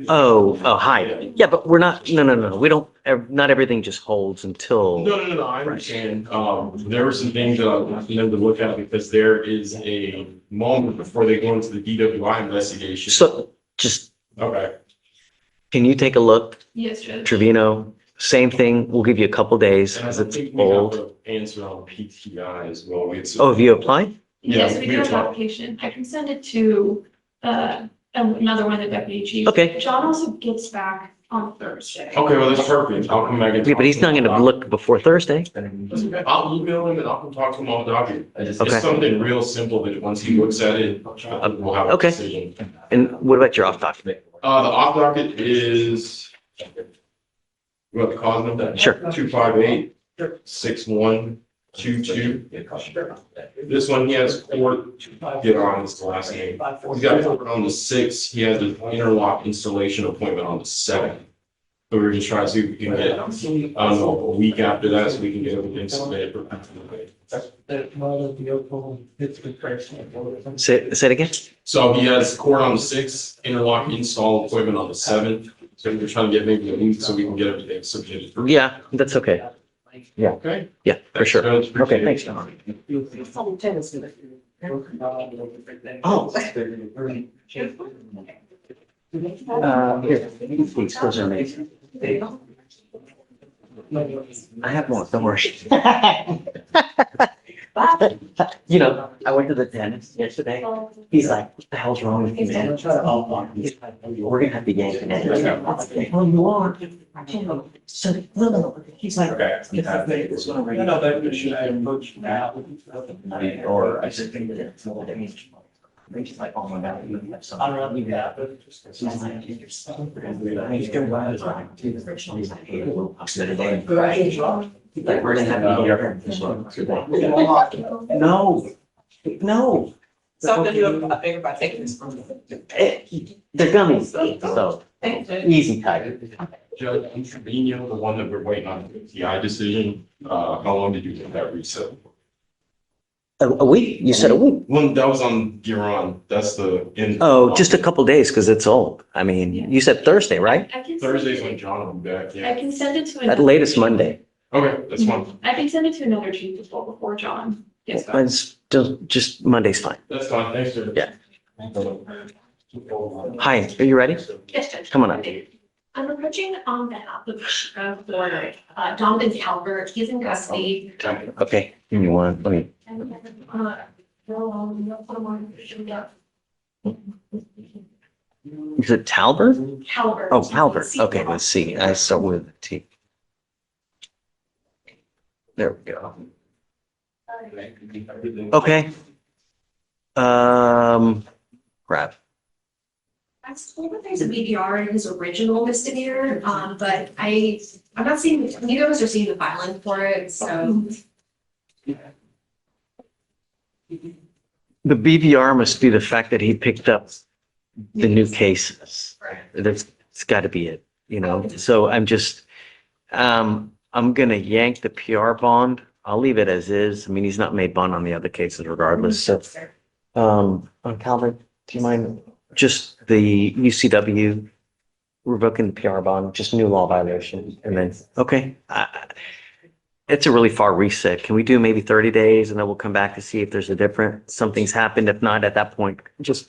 Oh, hi. Yeah, but we're not, no, we don't, not everything just holds until, no, I understand. There were some things that I wanted them to look at because there is a moment before they go into the DWI investigation. so just, Okay, can you take a look? Yes, Judge. Trevino, same thing. We'll give you a couple days and I because it's think we have old. an answer on PTI as well. Oh, have you applied? Yes, we we do have an applied. application. I can send it to, another one, the deputy chief. Okay. John also gets back on Thursday. Okay, well, that's perfect. I'll come back and. Yeah, but he's not gonna look before Thursday. I'll email him and I'll come talk to him on the docket. It's Okay. something real simple that once he looks at it, we'll have a Okay. decision. And what about your off document? The off docket is. You want the cause number? Sure. 258-6122. This one, he has court, get on his last name. He's got court on the 6th. He has an interlock installation appointment on the 7th. So we're just trying to see if we can get, I don't know, a week after that, so we can get everything submitted. Say it again? So he has court on the 6th, interlock install appointment on the 7th. So we're trying to get maybe a week so we can get everything submitted. Yeah, that's okay. Okay? Yeah, for sure. Thanks, Judge. Okay, Appreciate thanks. it. Oh. Here, these, those are amazing. I have more, don't worry. You know, I went to the dentist yesterday. He's like, what the hell's wrong with you, man? He's like, we're gonna have to yank an edge. I was like, oh, you are? So, no. He's like, Okay. or I said, he's like, oh my God. You have some- I don't know. Yeah. He's like, you're so good. He's gonna run his line. He's like, hey, we'll upset it in. He's like, we're gonna have to hear this one. No. Something to do a favor by taking this from them. They're gummies, so easy type. Judge Trevino, the one that we're waiting on the PTI decision, how long did you get that reset? A week? You said a week? One, that was on Giron, that's the. Oh, just a couple days because it's old. I mean, you said Thursday, right? I can send Thursday's it- when John will be back, I yeah. can send it to. At another latest chief. Monday. Okay, that's fine, I can send it to another chief as well before John gets back. It's still just Monday's fine. that's fine, thanks, sir. Yeah. Hi, are you ready? Yes, Judge. Come on up. I'm approaching on behalf of for Donovan Calvert. He's in custody. Okay, give me one. Let me. Is it Talbert? Calvert. Oh, Talbert. Okay, let's see. I start with a T. There we go. Okay. Crap. I was told that there's a BDR in his original misdemeanor, but I'm not seeing, neither of us are seeing the filing for it, so. The BVR must be the fact that he picked up the new cases. It's got to be it, you know? So I'm gonna yank the PR bond. I'll leave it as is. I mean, he's not made bond on the other cases regardless, so. Calvin, do you mind just the UCW revoking the PR bond, just new law violation, and then, okay. It's a really far reset. Can we do maybe 30 days and then we'll come back to see if there's a different, something's happened. If not, at that point, just,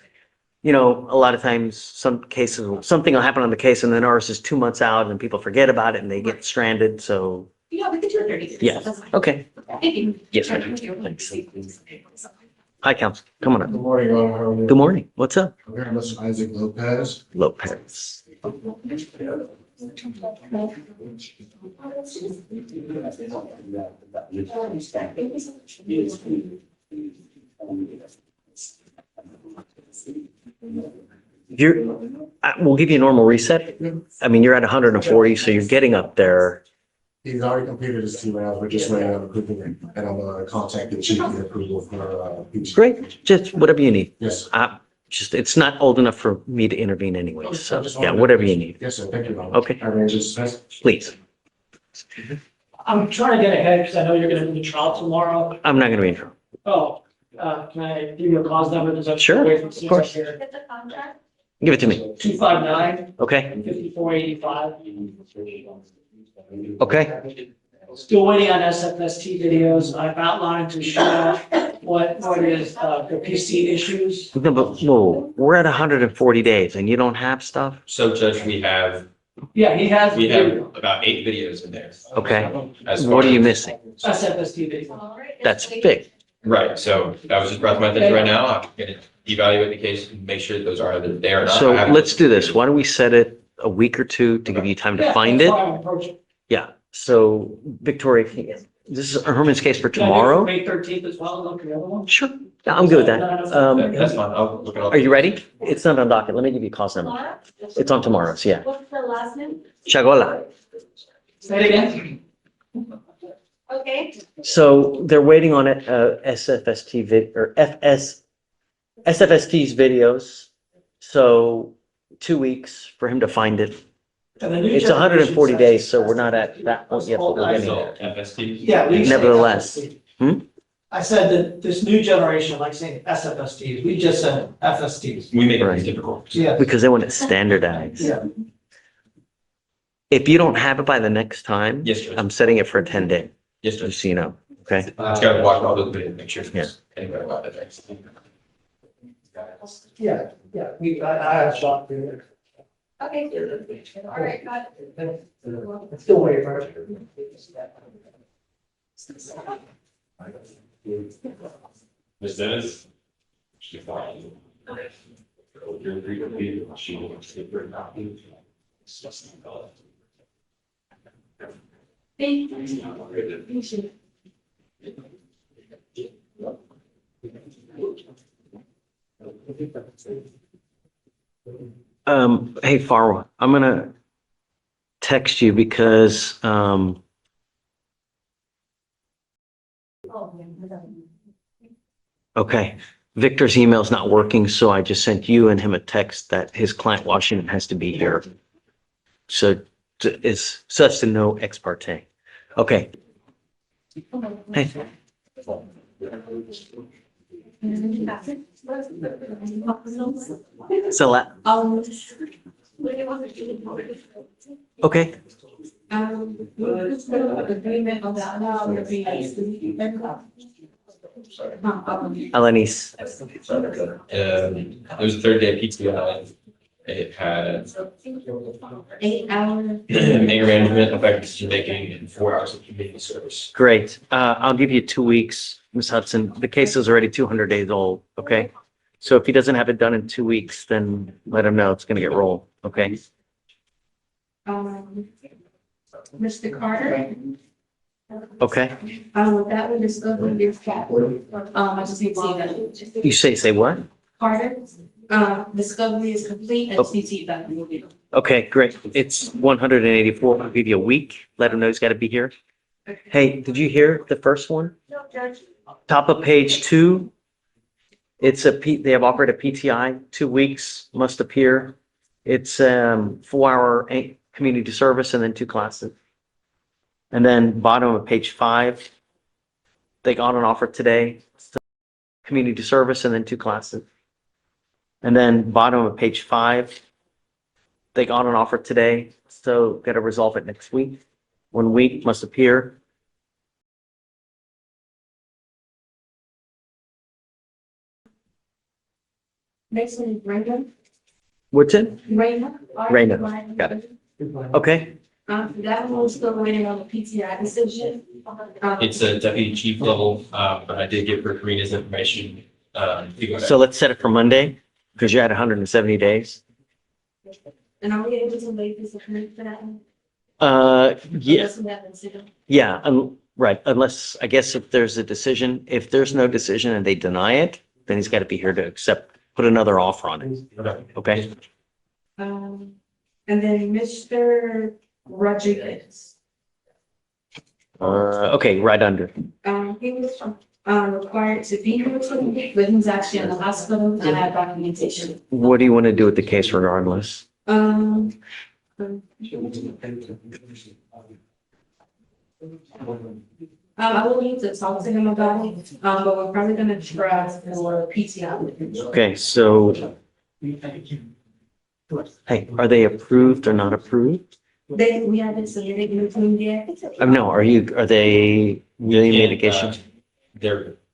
you know, a lot of times, some cases, something will happen on the case and then ours is 2 months out and people forget about it and they get stranded, so. Yeah, we could do it 30 days. Yeah, That's fine. okay. Thank you. Yes, ma'am. Thanks. Hi, counsel. Come on up. Good morning, Your Honor. How are you? Good morning. What's up? I'm here, Mr. Isaac Lopez. Lopez. We'll give you a normal reset. I mean, you're at 140, so you're getting up there. He's already completed his 2 rounds. We're just waiting on approval, and I'm gonna contact the chief for approval for, PG. Great, just whatever you need. Yes. Just, it's not old enough for me to intervene anyway, I so, just yeah, wanted to- whatever you need, Yes, sir. Thank you, Your Honor. Okay. I arrange this. please. I'm trying to get ahead because I know you're gonna do the trial tomorrow. I'm not gonna be in trouble. Oh, can I give you a cause number? There's a- Sure, of course. Get the contract. Give it to me, 259 okay? 5485. Okay, Still waiting on SFST videos. I've outlined to show what is the PC issues. no, but, whoa, we're at 140 days and you don't have stuff? So Judge, we have Yeah, he has. about 8 videos in there. Okay, As what are far you as- missing? SFST video. All right. That's fixed. Right, so that was just brought to my attention right now. I'm gonna evaluate the case and make sure those are either there or not. So I haven't- let's do this. Why don't we set it a week or two to give you time to Yeah, find that's it? why I'm approaching. Yeah, so Victoria, this is Herman's case for Can I do tomorrow? May 13th as well, look at the other one. Sure, yeah, I'm good with that. That's fine, I'll look it up. Are you ready? It's not on docket. Let me give you a call number. Tomorrow? It's on tomorrow's, yeah. What's the last name? Chagola. Say it again. Okay. So they're waiting on it, SFST SFST's videos. So 2 weeks for him to find it. And the new It's 140 generation days, says- so we're not at that point yet, but we're getting So there. FST. Yeah. we say Nevertheless. FST. I said that this new generation, like saying SFSTs, we just said FSTs. We make Right. it difficult. Yeah. Because they want it standardized. Yeah. If you don't have it by the next time, Yes, Judge. I'm setting it for a 10-day, Yes, Judge. just so you know, okay? Just gotta watch all those videos, make sure. Yeah. Anybody about it. Yeah, I have shot through Okay. All right, got it. it. Still waiting for it. Ms. Dennis? She's fine. You're agreed to be, she will take her copy. Hey, Farwa, I'm gonna text you because, okay, Victor's email's not working, so I just sent you and him a text that his client Washington has to be here. So it's such to no ex parte. Okay. Hey. So, okay, Agreement on that now would be. Alanis. There was a 30-day PTI. It had 8 hours. anger management, effective decision making, and 4 hours of community service. Great. I'll give you 2 weeks, Ms. Hudson. The case is already 200 days old, okay? So if he doesn't have it done in 2 weeks, then let him know it's gonna get rolled, okay? Mr. Carter? Okay, That one is going to be Discovery. I just need to see that. you say what? Pardon? Discovery is complete and CT that movie. Okay, great. It's 184. I'll give you a week. Let him know he's got to be here. Hey, did you hear the first one? No, Judge. Top of page 2. They have offered a PTI, 2 weeks, must appear. It's 4-hour community service and then 2 classes. And then bottom of page 5, they got an offer today, community service and then 2 classes. And then bottom of page 5, they got an offer today, so got to resolve it next week. 1 week must appear. Next one is Brenda. What's it? Raina. Raina. Got it. Okay. That one was still waiting on the PTI decision. It's a deputy chief level, but I did give Rick Rena's information. So let's set it for Monday because you're at 170 days. And are we able to make this appointment for that one? Yeah, Unless we have a decision. yeah, right. Unless, I guess if there's a decision, if there's no decision and they deny it, then he's got to be here to put another offer on it. Okay? And then Mr. Rodriguez. Okay, right under. He was required to be here today, but he's actually in the hospital and I have documentation. What do you want to do with the case regardless? I will need to talk to him about it, but we're probably gonna try for PTI with him. Okay, so, hey, are they approved or not approved? We haven't submitted anything yet. No, are they really medication?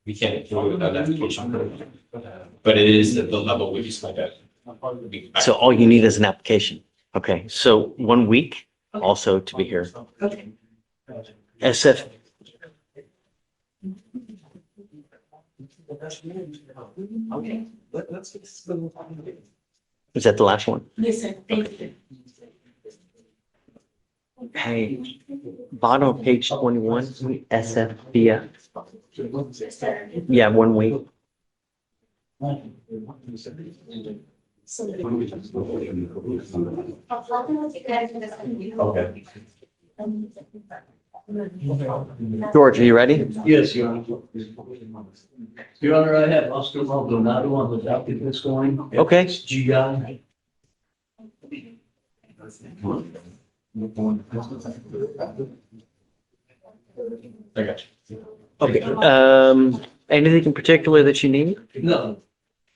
We can't do it without an application, but it is at the level we just like that. So all you need is an application. Okay, so 1 week also to be here. Okay. SF. Okay. Is that the last one? Yes, sir. Thank you. Hey, bottom of page 21, SF, yeah. Yeah, 1 week. Okay. George, are you ready? Yes, Your Honor. Your Honor, I have Oscar Maldonado on the docket that's going. Okay. It's GI. I got you. Okay, anything in particular that you need? No,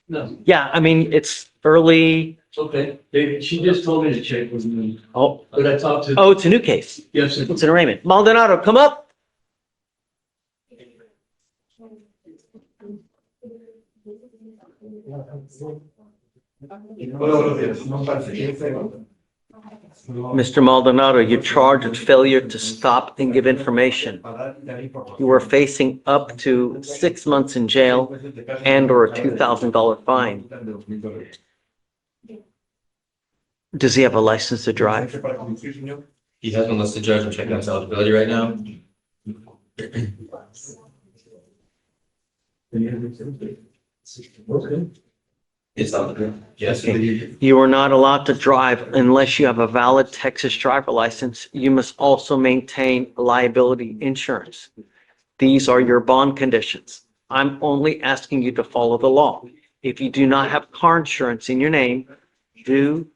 no, Yeah, I mean, it's early. okay. She just told me to check with me, Oh, but I talked to, oh, it's a new case. yes, sir. It's an arraignment. Maldonado, come up. Mr. Maldonado, you're charged with failure to stop and give information. You are facing up to 6 months in jail and or a $2,000 fine. Does he have a license to drive? He has one listed, Judge. I'm checking out his eligibility right now. It's on the, yes. Okay. You are not allowed to drive unless you have a valid Texas driver license. You must also maintain liability insurance. These are your bond conditions. I'm only asking you to follow the law. If you do not have car insurance in your name, do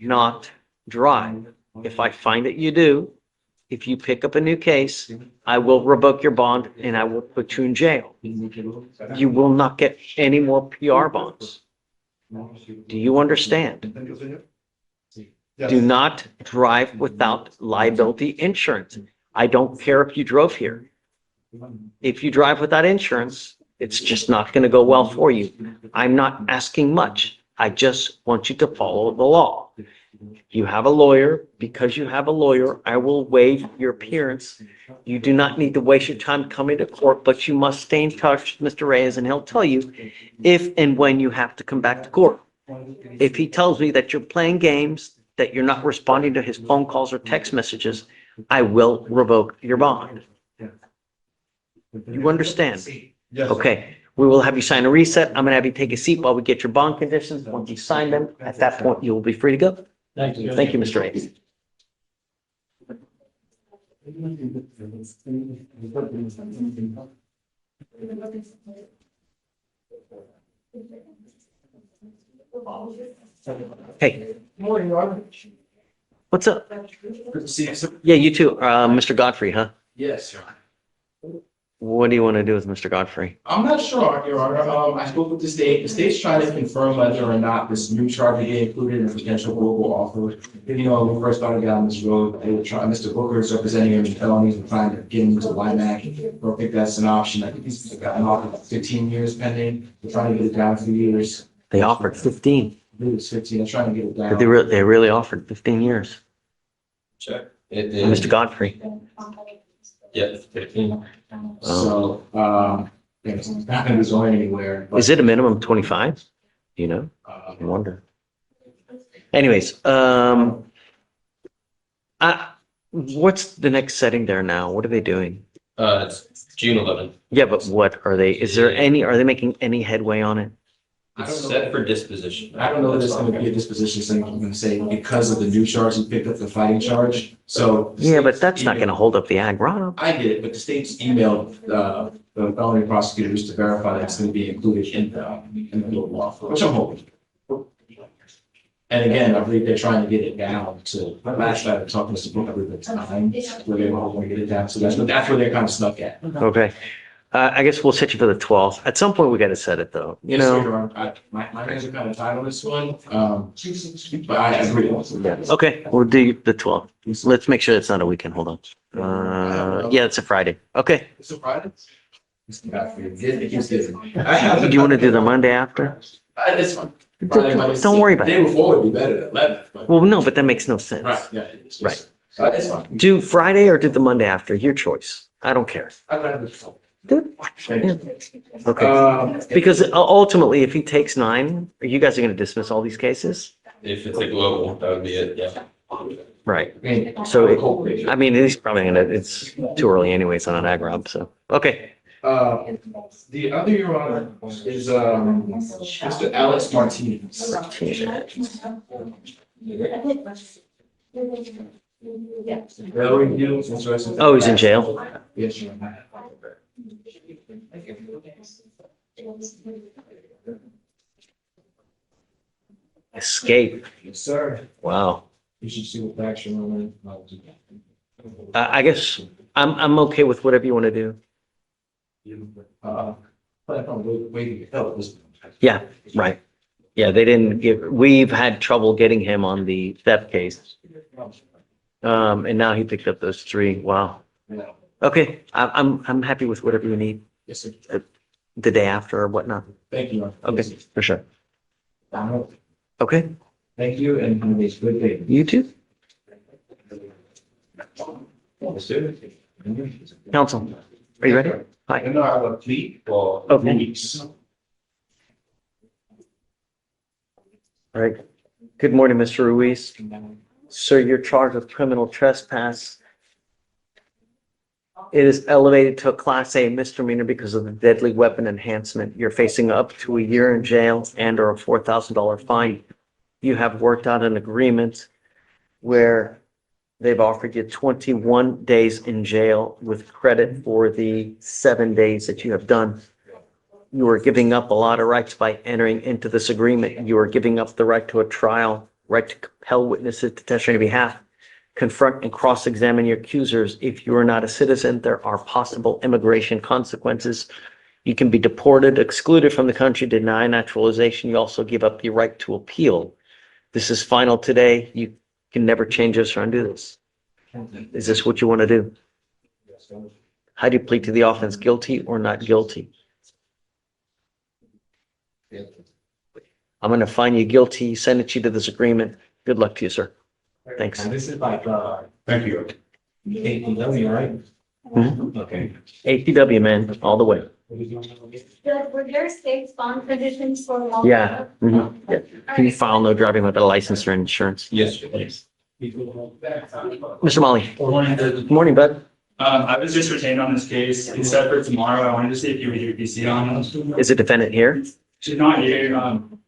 not drive. If I find that you do, if you pick up a new case, I will revoke your bond and I will put you in jail. You will not get any more PR bonds. Do you understand? Do not drive without liability insurance. I don't care if you drove here. If you drive without insurance, it's just not going to go well for you. I'm not asking much. I just want you to follow the law. You have a lawyer. Because you have a lawyer, I will waive your appearance. You do not need to waste your time coming to court, but you must stay in touch with Mr. Reyes and he'll tell you if and when you have to come back to court. If he tells me that you're playing games, that you're not responding to his phone calls or text messages, I will revoke your bond. You understand? Yes. Okay, we will have you sign a reset. I'm gonna have you take a seat while we get your bond conditions. Once you sign them, at that point, you will be free to go. Thank you. Thank you, Mr. Hayes. Hey, Morning, Your Honor. what's up? Good to see you, sir. Yeah, you too. Mr. Godfrey, huh? Yes, Your Honor. What do you want to do with Mr. Godfrey? I'm not sure, Your Honor. I spoke with the state. The state's trying to confirm whether or not this new charge will be included in the potential global offer. You know, when we first started down this road, they were trying, Mr. Booker is representing him in felonies and trying to get him to YMAC. I don't think that's an option. I think he's got an offer of 15 years pending. We're trying to get it down 2 years. They offered 15. I believe it's 15. I'm trying to get it down. They really offered 15 years. Check. It Mr. Godfrey. Yeah, 15. So, it's not gonna be going anywhere. but, Is it a minimum 25? You know, I wonder. Anyways, what's the next setting there now? What are they doing? It's June 11th. Yeah, but what are they, are they making any headway on it? It's set for disposition. I don't know that it's gonna be a disposition thing, I'm gonna say, because of the new charge, he picked up the fighting charge, so. Yeah, but that's not gonna hold up the ag run. I get it, but the state's emailed, the felony prosecutors to verify that it's gonna be included in the global offer, which I'm hoping. And again, I believe they're trying to get it down to, last time I talked to Mr. Book, I believe it's 9, where they want to get it down, so that's where they're kind of stuck at. Okay. I guess we'll set you for the 12th. At some point, we gotta set it though, you know? My hands are kind of tied on this one, but I agree. Okay, we'll do the 12th. Let's make sure it's not a weekend. Hold on. Yeah, it's a Friday. Okay. It's a Friday? Do you want to do the Monday after? It's fine. Don't worry about The it. day before would be better than 11th, but. Well, no, but that makes no sense. Right, yeah. It's just- Right. It's fine. Do Friday or do the Monday after? Your choice. I don't care. I'd rather do Good. Thank you. Okay. Because ultimately, if he takes 9, you guys are going to dismiss all these cases? If it's a global, that would be it, yeah. Right. I mean, So, I mean, he's probably going to, it's too early anyways on an ag rob, so, okay. The other Your Honor is, Mr. Alex Martinez. Oh, he's in jail? Yes, Your Honor. Escape. Yes, sir. Wow. You should see what facts you're on. I guess I'm okay with whatever you want to do. But I don't wait, Yeah, right. Yeah, they didn't we've had trouble getting him on the theft case. And now he picked up those 3. Wow. Okay, I'm happy with whatever you need Yes, sir. the day after or whatnot. Thank you, Your Honor. Okay, for sure. Donald, Okay, thank you and have a good day. you too. Yes, sir. Counsel, are you ready? Hi. I know I have a plea for Okay. weeks. All right. Good morning, Mr. Ruiz. Sir, you're charged with criminal trespass. It is elevated to a Class A misdemeanor because of the deadly weapon enhancement. You're facing up to a year in jail and or a $4,000 fine. You have worked out an agreement where they've offered you 21 days in jail with credit for the 7 days that you have done. You are giving up a lot of rights by entering into this agreement. You are giving up the right to a trial, right to compel witnesses to testify on your behalf, confront and cross-examine your accusers. If you are not a citizen, there are possible immigration consequences. You can be deported, excluded from the country, denied naturalization. You also give up the right to appeal. This is final today. You can never change this or undo this. Is this what you want to do? How do you plead to the offense, guilty or not guilty? I'm going to find you guilty, sentence you to this agreement. Good luck to you, sir. Thanks. And this is like, thank you. APW, right? Mhm. Okay. ATW, man, all the way. Judge, were there state bond conditions for long? Yeah. Mhm. Yeah. Can you file no driving without a license or insurance? Yes, please. Mr. Molly. Good morning, bud. I was just retained on this case. It's set for tomorrow. I wanted to see if you would do PC on it. Is the defendant here? She's not here.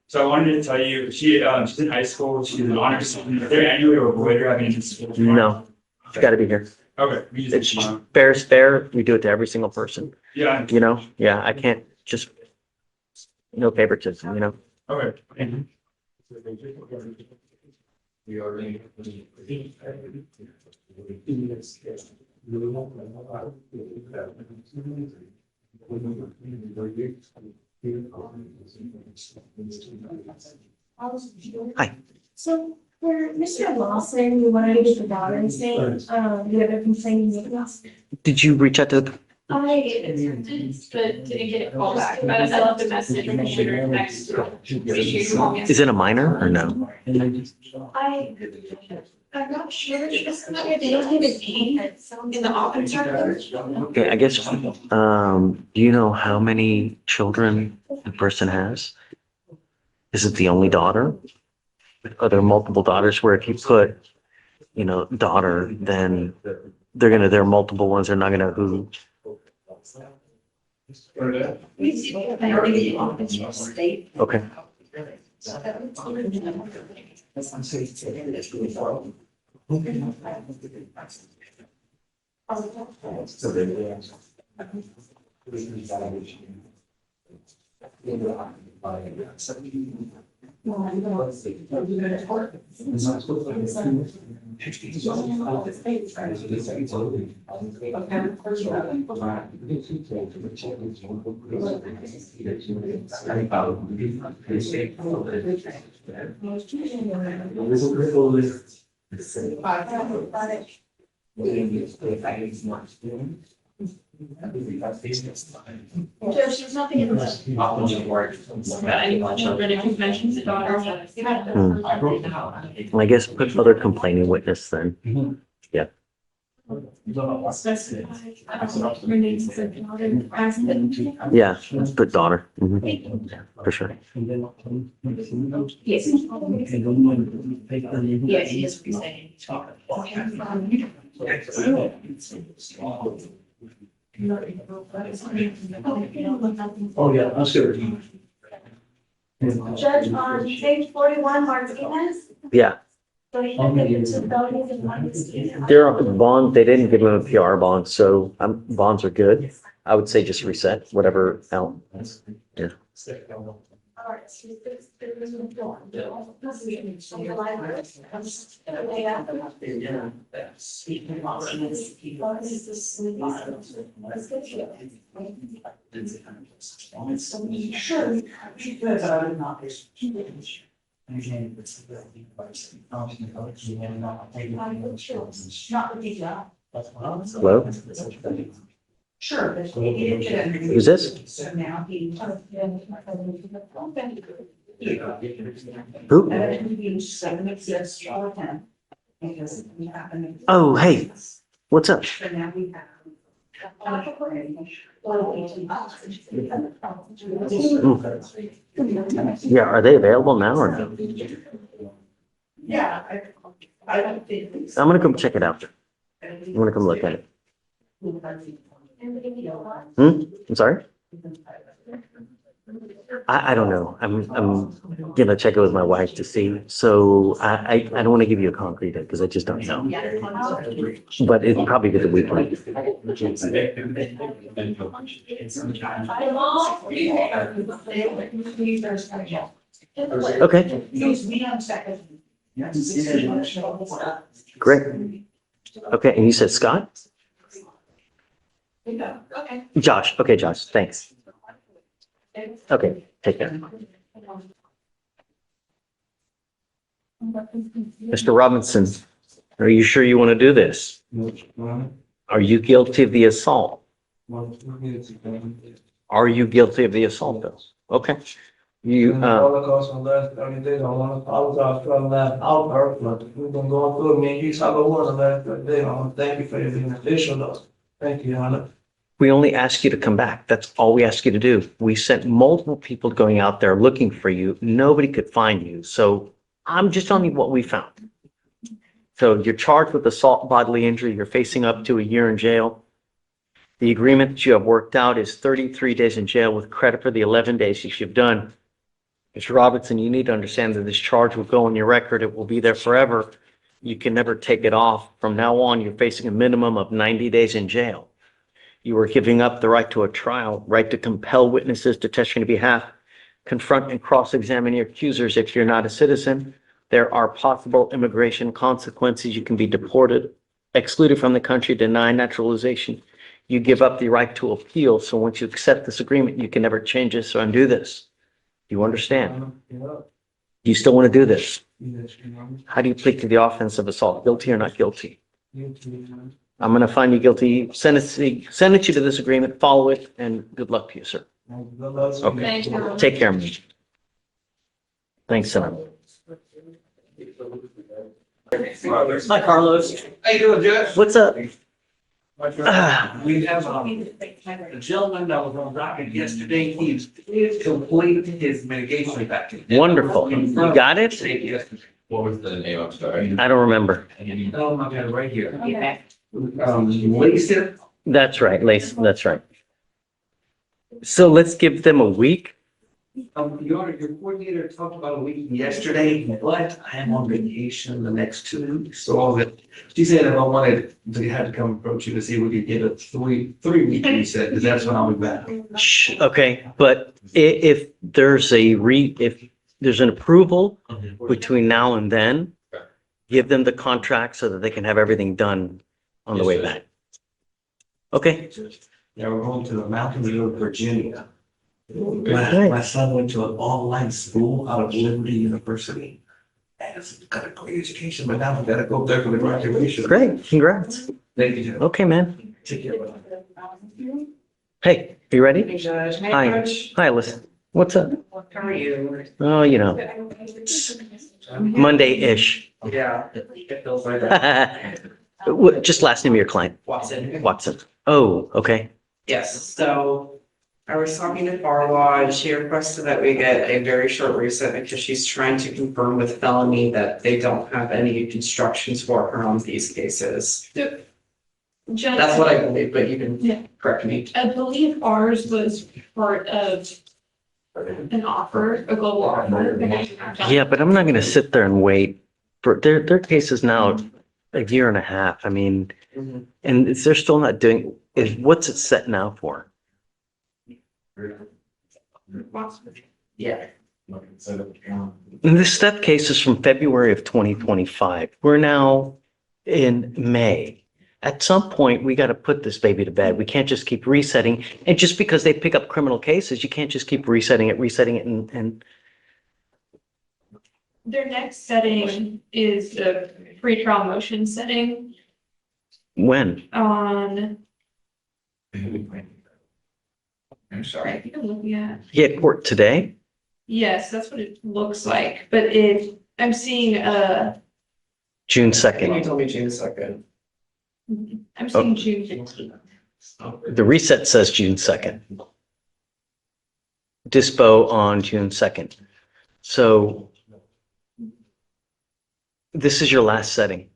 So I wanted to tell you, she's in high school. She's an honors student. Is there any way to avoid her having to school tomorrow? No, it's got to be here. Okay. We just It's do tomorrow. fair is fair. We do it to every single person. Yeah. You know, yeah, I can't just, no favoritism, you know? Okay. Hi. So for Mr. Lawson, you wanted to get the daughter's name, the other complaining witness. Did you reach out to the, I attempted, but didn't get a call back, but I left a message and shoot her text. is it a minor or no? I'm not sure, they don't have a name in the office records. Okay, I guess, do you know how many children the person has? Is it the only daughter? Are there multiple daughters where if you put, you know, daughter, then there are multiple ones, they're not gonna know who. Okay. There's nothing in the office report about any more children, if you mentioned the daughter. Well, I guess put other complaining witness then. Yeah. Yeah, let's put daughter. Mhm. For sure. Yes. Yes, he is presenting. Oh, yeah, I'm sure. Judge, on page 41, Martinez, Yeah, so he can get the 2 felonies and 1 misdemeanor. they're on bond, they didn't give him a PR bond, so bonds are good. I would say just reset whatever out. Yeah. All right, so this is the door. This is from the library. Yeah. What is this? Let's get you. Sure. Not the job. Hello? Sure. Who's this? So now he. Who? Oh, hey, what's up? So now we have. Yeah, are they available now or no? Yeah. I'm gonna come check it out. I'm gonna come look at it. I'm sorry? I don't know. I'm gonna check it with my wife to see. So I don't want to give you a concrete date because I just don't know. But it'll probably be the weekend. Okay, great. Okay, and you said Scott? Okay. Josh. Okay, Josh, thanks. Okay, take care. Mr. Robinson, are you sure you want to do this? Are you guilty of the assault? Are you guilty of the assault, Bill? Okay. You, Holocaust on last 30 days, I want to apologize for that outburst, but we've been going through it, me and you talk about the last 30 days, I want to thank you for your being official though. Thank you, Your Honor. we only ask you to come back. That's all we ask you to do. We sent multiple people going out there looking for you. Nobody could find you. So I'm just telling you what we found. So you're charged with assault, bodily injury. You're facing up to a year in jail. The agreement that you have worked out is 33 days in jail with credit for the 11 days that you've done. Mr. Robinson, you need to understand that this charge will go on your record. It will be there forever. You can never take it off. From now on, you're facing a minimum of 90 days in jail. You are giving up the right to a trial, right to compel witnesses to testify on your behalf, confront and cross-examine your accusers. If you're not a citizen, there are possible immigration consequences. You can be deported, excluded from the country, denied naturalization. You give up the right to appeal. So once you accept this agreement, you can never change this or undo this. You understand? You still want to do this? How do you plead to the offense of assault? Guilty or not guilty? I'm going to find you guilty. Sentence you to this agreement, follow it, and good luck to you, sir. Okay. Thank you. Take care, man. Thanks, Senator. Hi, Carlos. How you doing, Judge? What's up? We have a gentleman that was on docket yesterday. He's completed his mitigation package. Wonderful. You got it? What was the name? I'm sorry. I don't remember. I got it right here. Lisa. That's right, Lace. That's right. So let's give them a week. Your coordinator talked about a week yesterday, but I am on vacation the next 2 weeks. So that she said if I wanted to have to come approach you to see if we could get a three-week reset, because that's when I'll be back. Okay, but if there's if there's an approval between now and then, give them the contract so that they can have everything done on the way back. Okay. Now we're going to the mountains of Virginia. My son went to an online school out of Liberty University. And it's got a great education, but now we gotta go there for the graduation. Great, congrats. Thank you. Okay, man. Take care. Hey, you ready? Hey, Judge. Hey, Hi. Coach. Hi, listen. What's up? How are you? Oh, you know, Monday-ish. Yeah, it feels like that. Just last name of your client. Watson. Watson. Oh, okay. Yes, so I was talking to Farwa, and she requested that we get a very short reset because she's trying to confirm with felony that they don't have any instructions for her on these cases. Judge, That's what I believe, but you Yeah. can correct me. I believe ours was part of an offer, a global offer. Yeah, but I'm not gonna sit there and wait for their case is now a year and a half. I mean, and they're still not doing, what's it set now for? Yeah. And this step case is from February of 2025. We're now in May. At some point, we got to put this baby to bed. We can't just keep resetting. And just because they pick up criminal cases, you can't just keep resetting it, and Their next setting is a pretrial motion setting when? on, I'm I think I'm looking at, Yeah, court today? yes, that's what it looks like, but I'm seeing, June Can you 2nd. tell me June 2nd? I'm seeing June 15th. The reset says June 2nd. Dispo on June 2nd. So this is your last setting.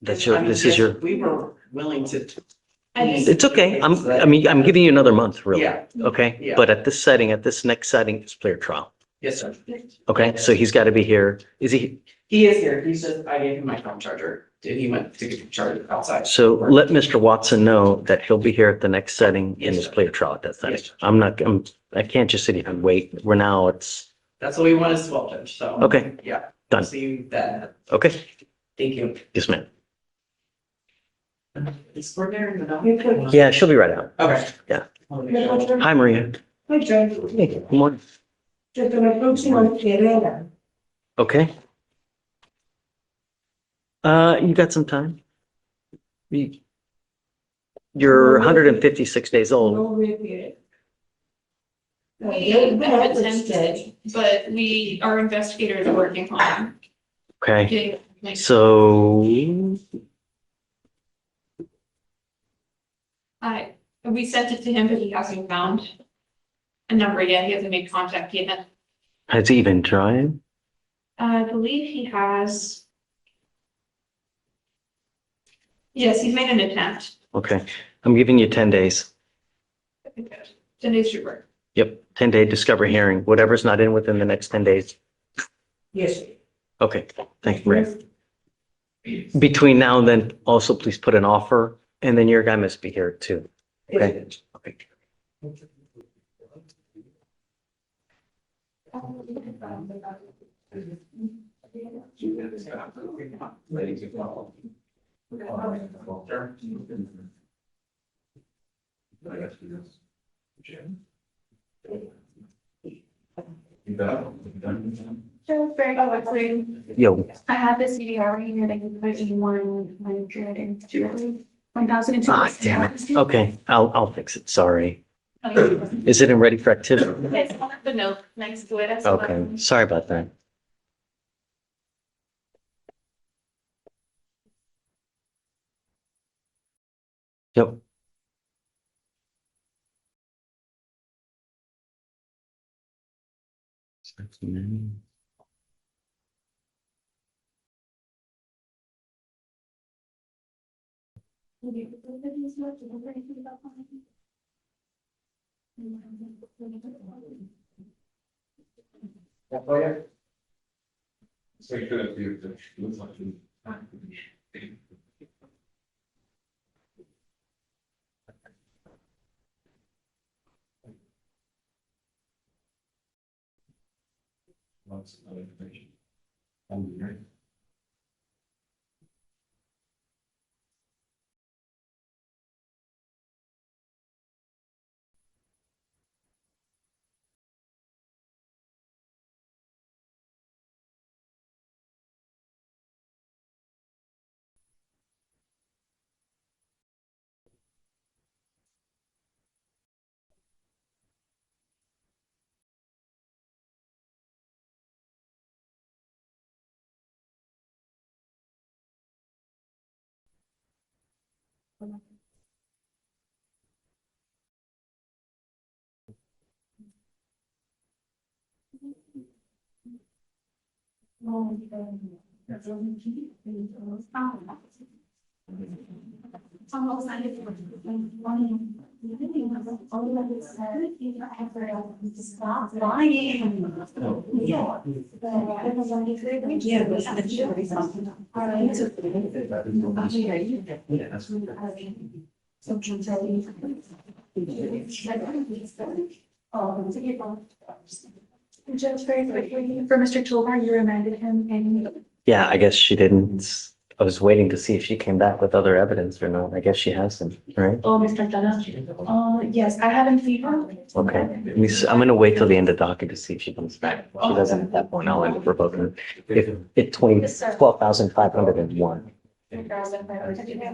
This is your, We were willing to. it's okay. I'm giving you another month, really. Yeah. Okay, Yeah. but at this next setting, it's clear trial. Yes, sir. Okay, so he's got to be here. Is he? He is here. He's just, I gave him my phone charger. He went to get the charger outside. So let Mr. Watson know that he'll be here at the next setting in Yes, his sir. plea trial at that setting. Yes, I can't just sit here and wait. We're now, it's, That's what we want as well, Judge, so. okay, Yeah. Done. See you then. okay. Thank you. Yes, ma'am. Is we're there in the. Yeah, she'll be right out. Okay. Yeah. Hi, Maria. Hi, Judge. Hey, good morning. Yo te la próxima querela. Okay. You got some time? You're 156 days old. No repeat. We have attempted, but our investigators are working on Okay, getting. like, so we sent it to him, but he hasn't found a number yet. He hasn't made contact yet. has he even tried? I believe he has. Yes, he's made an attempt. Okay. I'm giving you 10 days. 10 days should work. Yep, 10-day discovery hearing, whatever's not in within the next 10 days. Yes. Okay, thank you, Ray. Between now and then, also please put an offer, and then your guy must be here too. Okay. Okay. So very quickly, Yo, I have this CDR right here that you put in 1,002. damn it. Okay, I'll fix it. Sorry. Is it in ready for activity? It's on the note next to it as well. Okay, sorry about that. Yep. Stop lying. Just very quickly, for Mr. Tovar, you reminded him and Yeah, I guess she didn't. I was waiting to see if she came back with other evidence or not. I guess she hasn't, right? oh, Mr. Dana. Yes, I haven't seen her. Okay. I'm gonna wait till the end of the docket to see if she comes back. If she doesn't at that point, I'll end up revoking her. If it 12,501.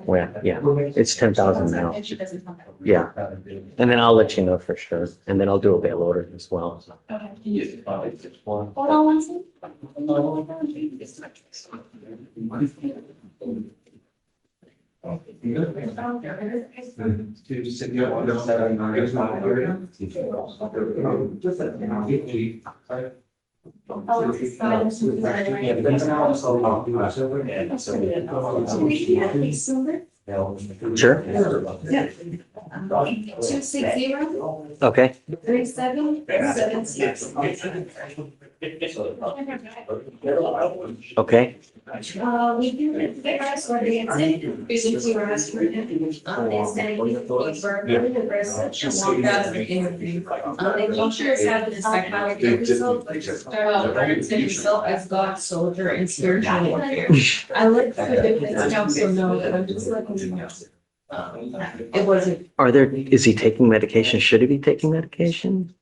Well, yeah, it's 10,000 now. And she doesn't come back. Yeah. And then I'll let you know for sure. And then I'll do a bail order as well. Okay. Hold on one second. Sure. Yeah. 260. Okay. 3776. Okay. We do the rest or the insane, basically we're asking him, insane, he's the rest, walked out of the interview. They don't sure have this psychology result, but just start out referencing himself as God's soldier and spiritual warfare. I looked for the defense counsel know that I'm just letting you know. It wasn't. Is he taking medication? Should he be taking medication?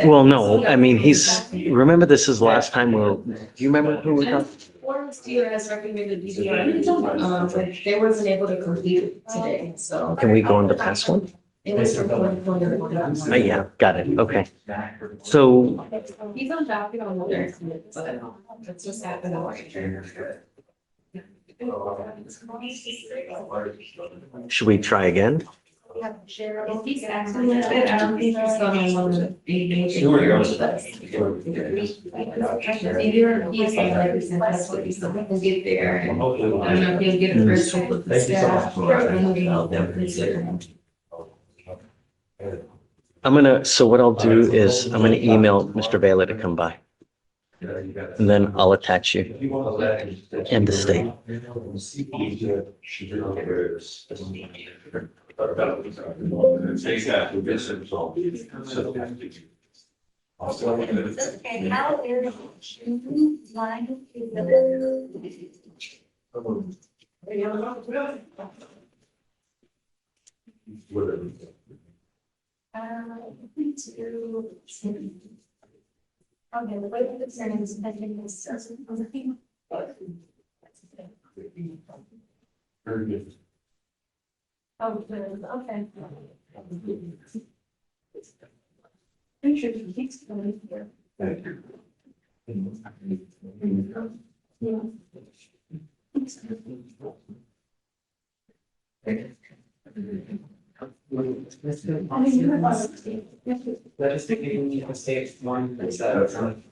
Well, no, I mean, remember this is last time do you remember who we talked? One steer has recommended DDR, but they wasn't able to complete it today, so. Can we go on the past one? It was from 2021. Yeah, got it. Okay. So He's on docket on there, but that's just happened. should we try again? If he's acting like that, I don't think he's gonna want to be. Sure, you're on that. Either he's like, that's what he's looking to get there, and I don't know if he'll get a first look with the staff, or I don't know, they'll consider him. So what I'll do is I'm gonna email Mr. Bailey to come by. And then I'll attach you and the state. Okay, how is line? Okay, the way that it's in is that it is. Very good. Oh, okay. Pretty sure he keeps coming here. Thank you. Yeah. That is taking a state one, is that?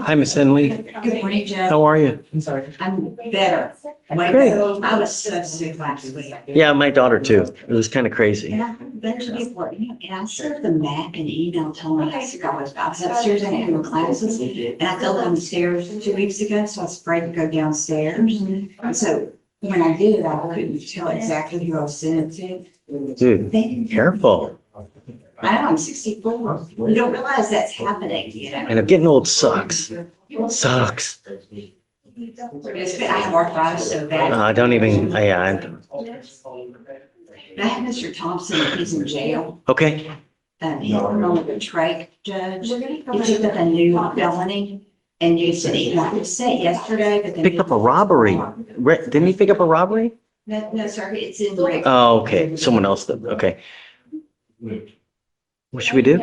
Hi, Miss Henley. Good morning, Joe. How are you? I'm sorry. I'm better. Great. I was so sick last week. Yeah, my daughter too. It was kind of crazy. And I better get working. And I sent them back an email telling me I was upstairs and I had my classes. And I fell down the stairs 2 weeks ago, so I was afraid to go downstairs. And so when I did, I couldn't tell exactly who I was sending it to. Dude, careful. I know, I'm 64. You don't realize that's happening, you know? And I'm getting old sucks. Sucks. It's been, I have arthritis so bad. I don't even, yeah. I have Mr. Thompson, he's in jail. Okay. He's on the trach judge. He took up a new felony and used it. He wanted to say it yesterday, but then. Picked up a robbery. Didn't he pick up a robbery? No, sir, it's in the. Oh, okay. Someone else did. Okay. What should we do?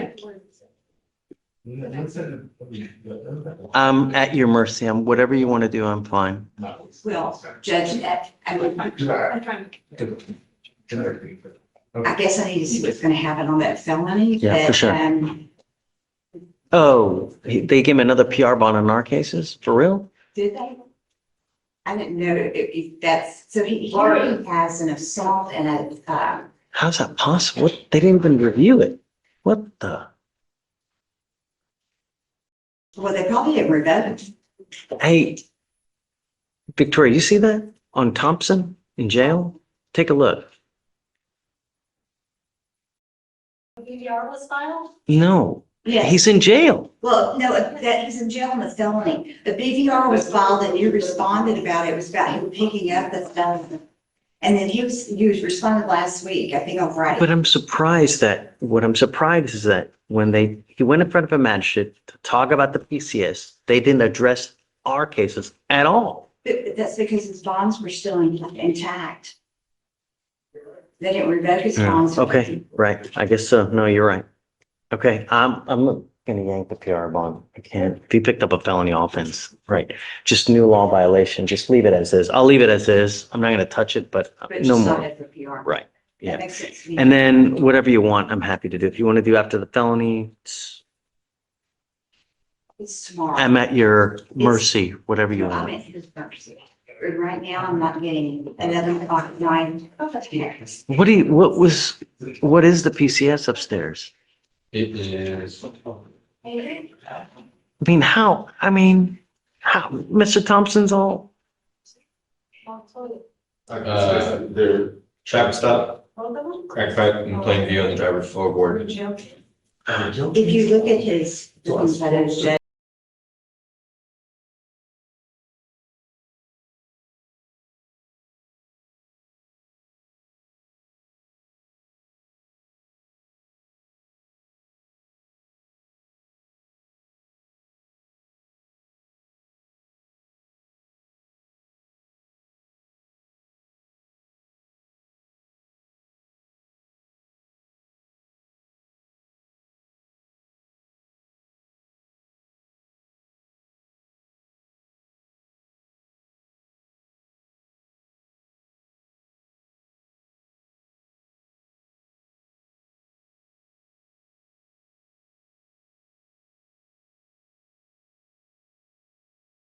I'm at your mercy. Whatever you want to do, I'm fine. Well, Judge, I guess I need to see what's going to happen on that felony. Yeah, for but, sure. Oh, they gave him another PR bond in our cases? For real? Did they? I didn't know if that's, so he already has an assault and a, How's that possible? They didn't even review it. What the? well, they probably didn't revoke it. Hey, Victoria, you see that on Thompson in jail? Take a look. BVR was filed? No, Yeah. he's in jail. Well, no, that he's in jail on the felony. The BVR was filed and you responded about it. It was about him picking up the felony. And then he was responded last week, I think on Friday. But I'm surprised that, when he went in front of a magistrate to talk about the PCS, they didn't address our cases at all. But that's because his bonds were still intact. They didn't revoke his bonds. Okay, right. I guess so. No, you're right. Okay, I'm gonna yank the PR bond. I can't. If he picked up a felony offense, right? Just new law violation. Just leave it as is. I'll leave it as is. I'm not gonna touch it, but But no just more. not at the PR. Right. That Yeah. makes sense to me. And then whatever you want, I'm happy to do. If you want to do after the felony, It's tomorrow. I'm at your mercy, whatever you I'm want. at his mercy. Right now, I'm not getting 11:09. What is the PCS upstairs? It is. I mean, how, Mr. Thompson's all, Their traffic stop, crack fight in plain view on the driver's floorboard. If you look at his,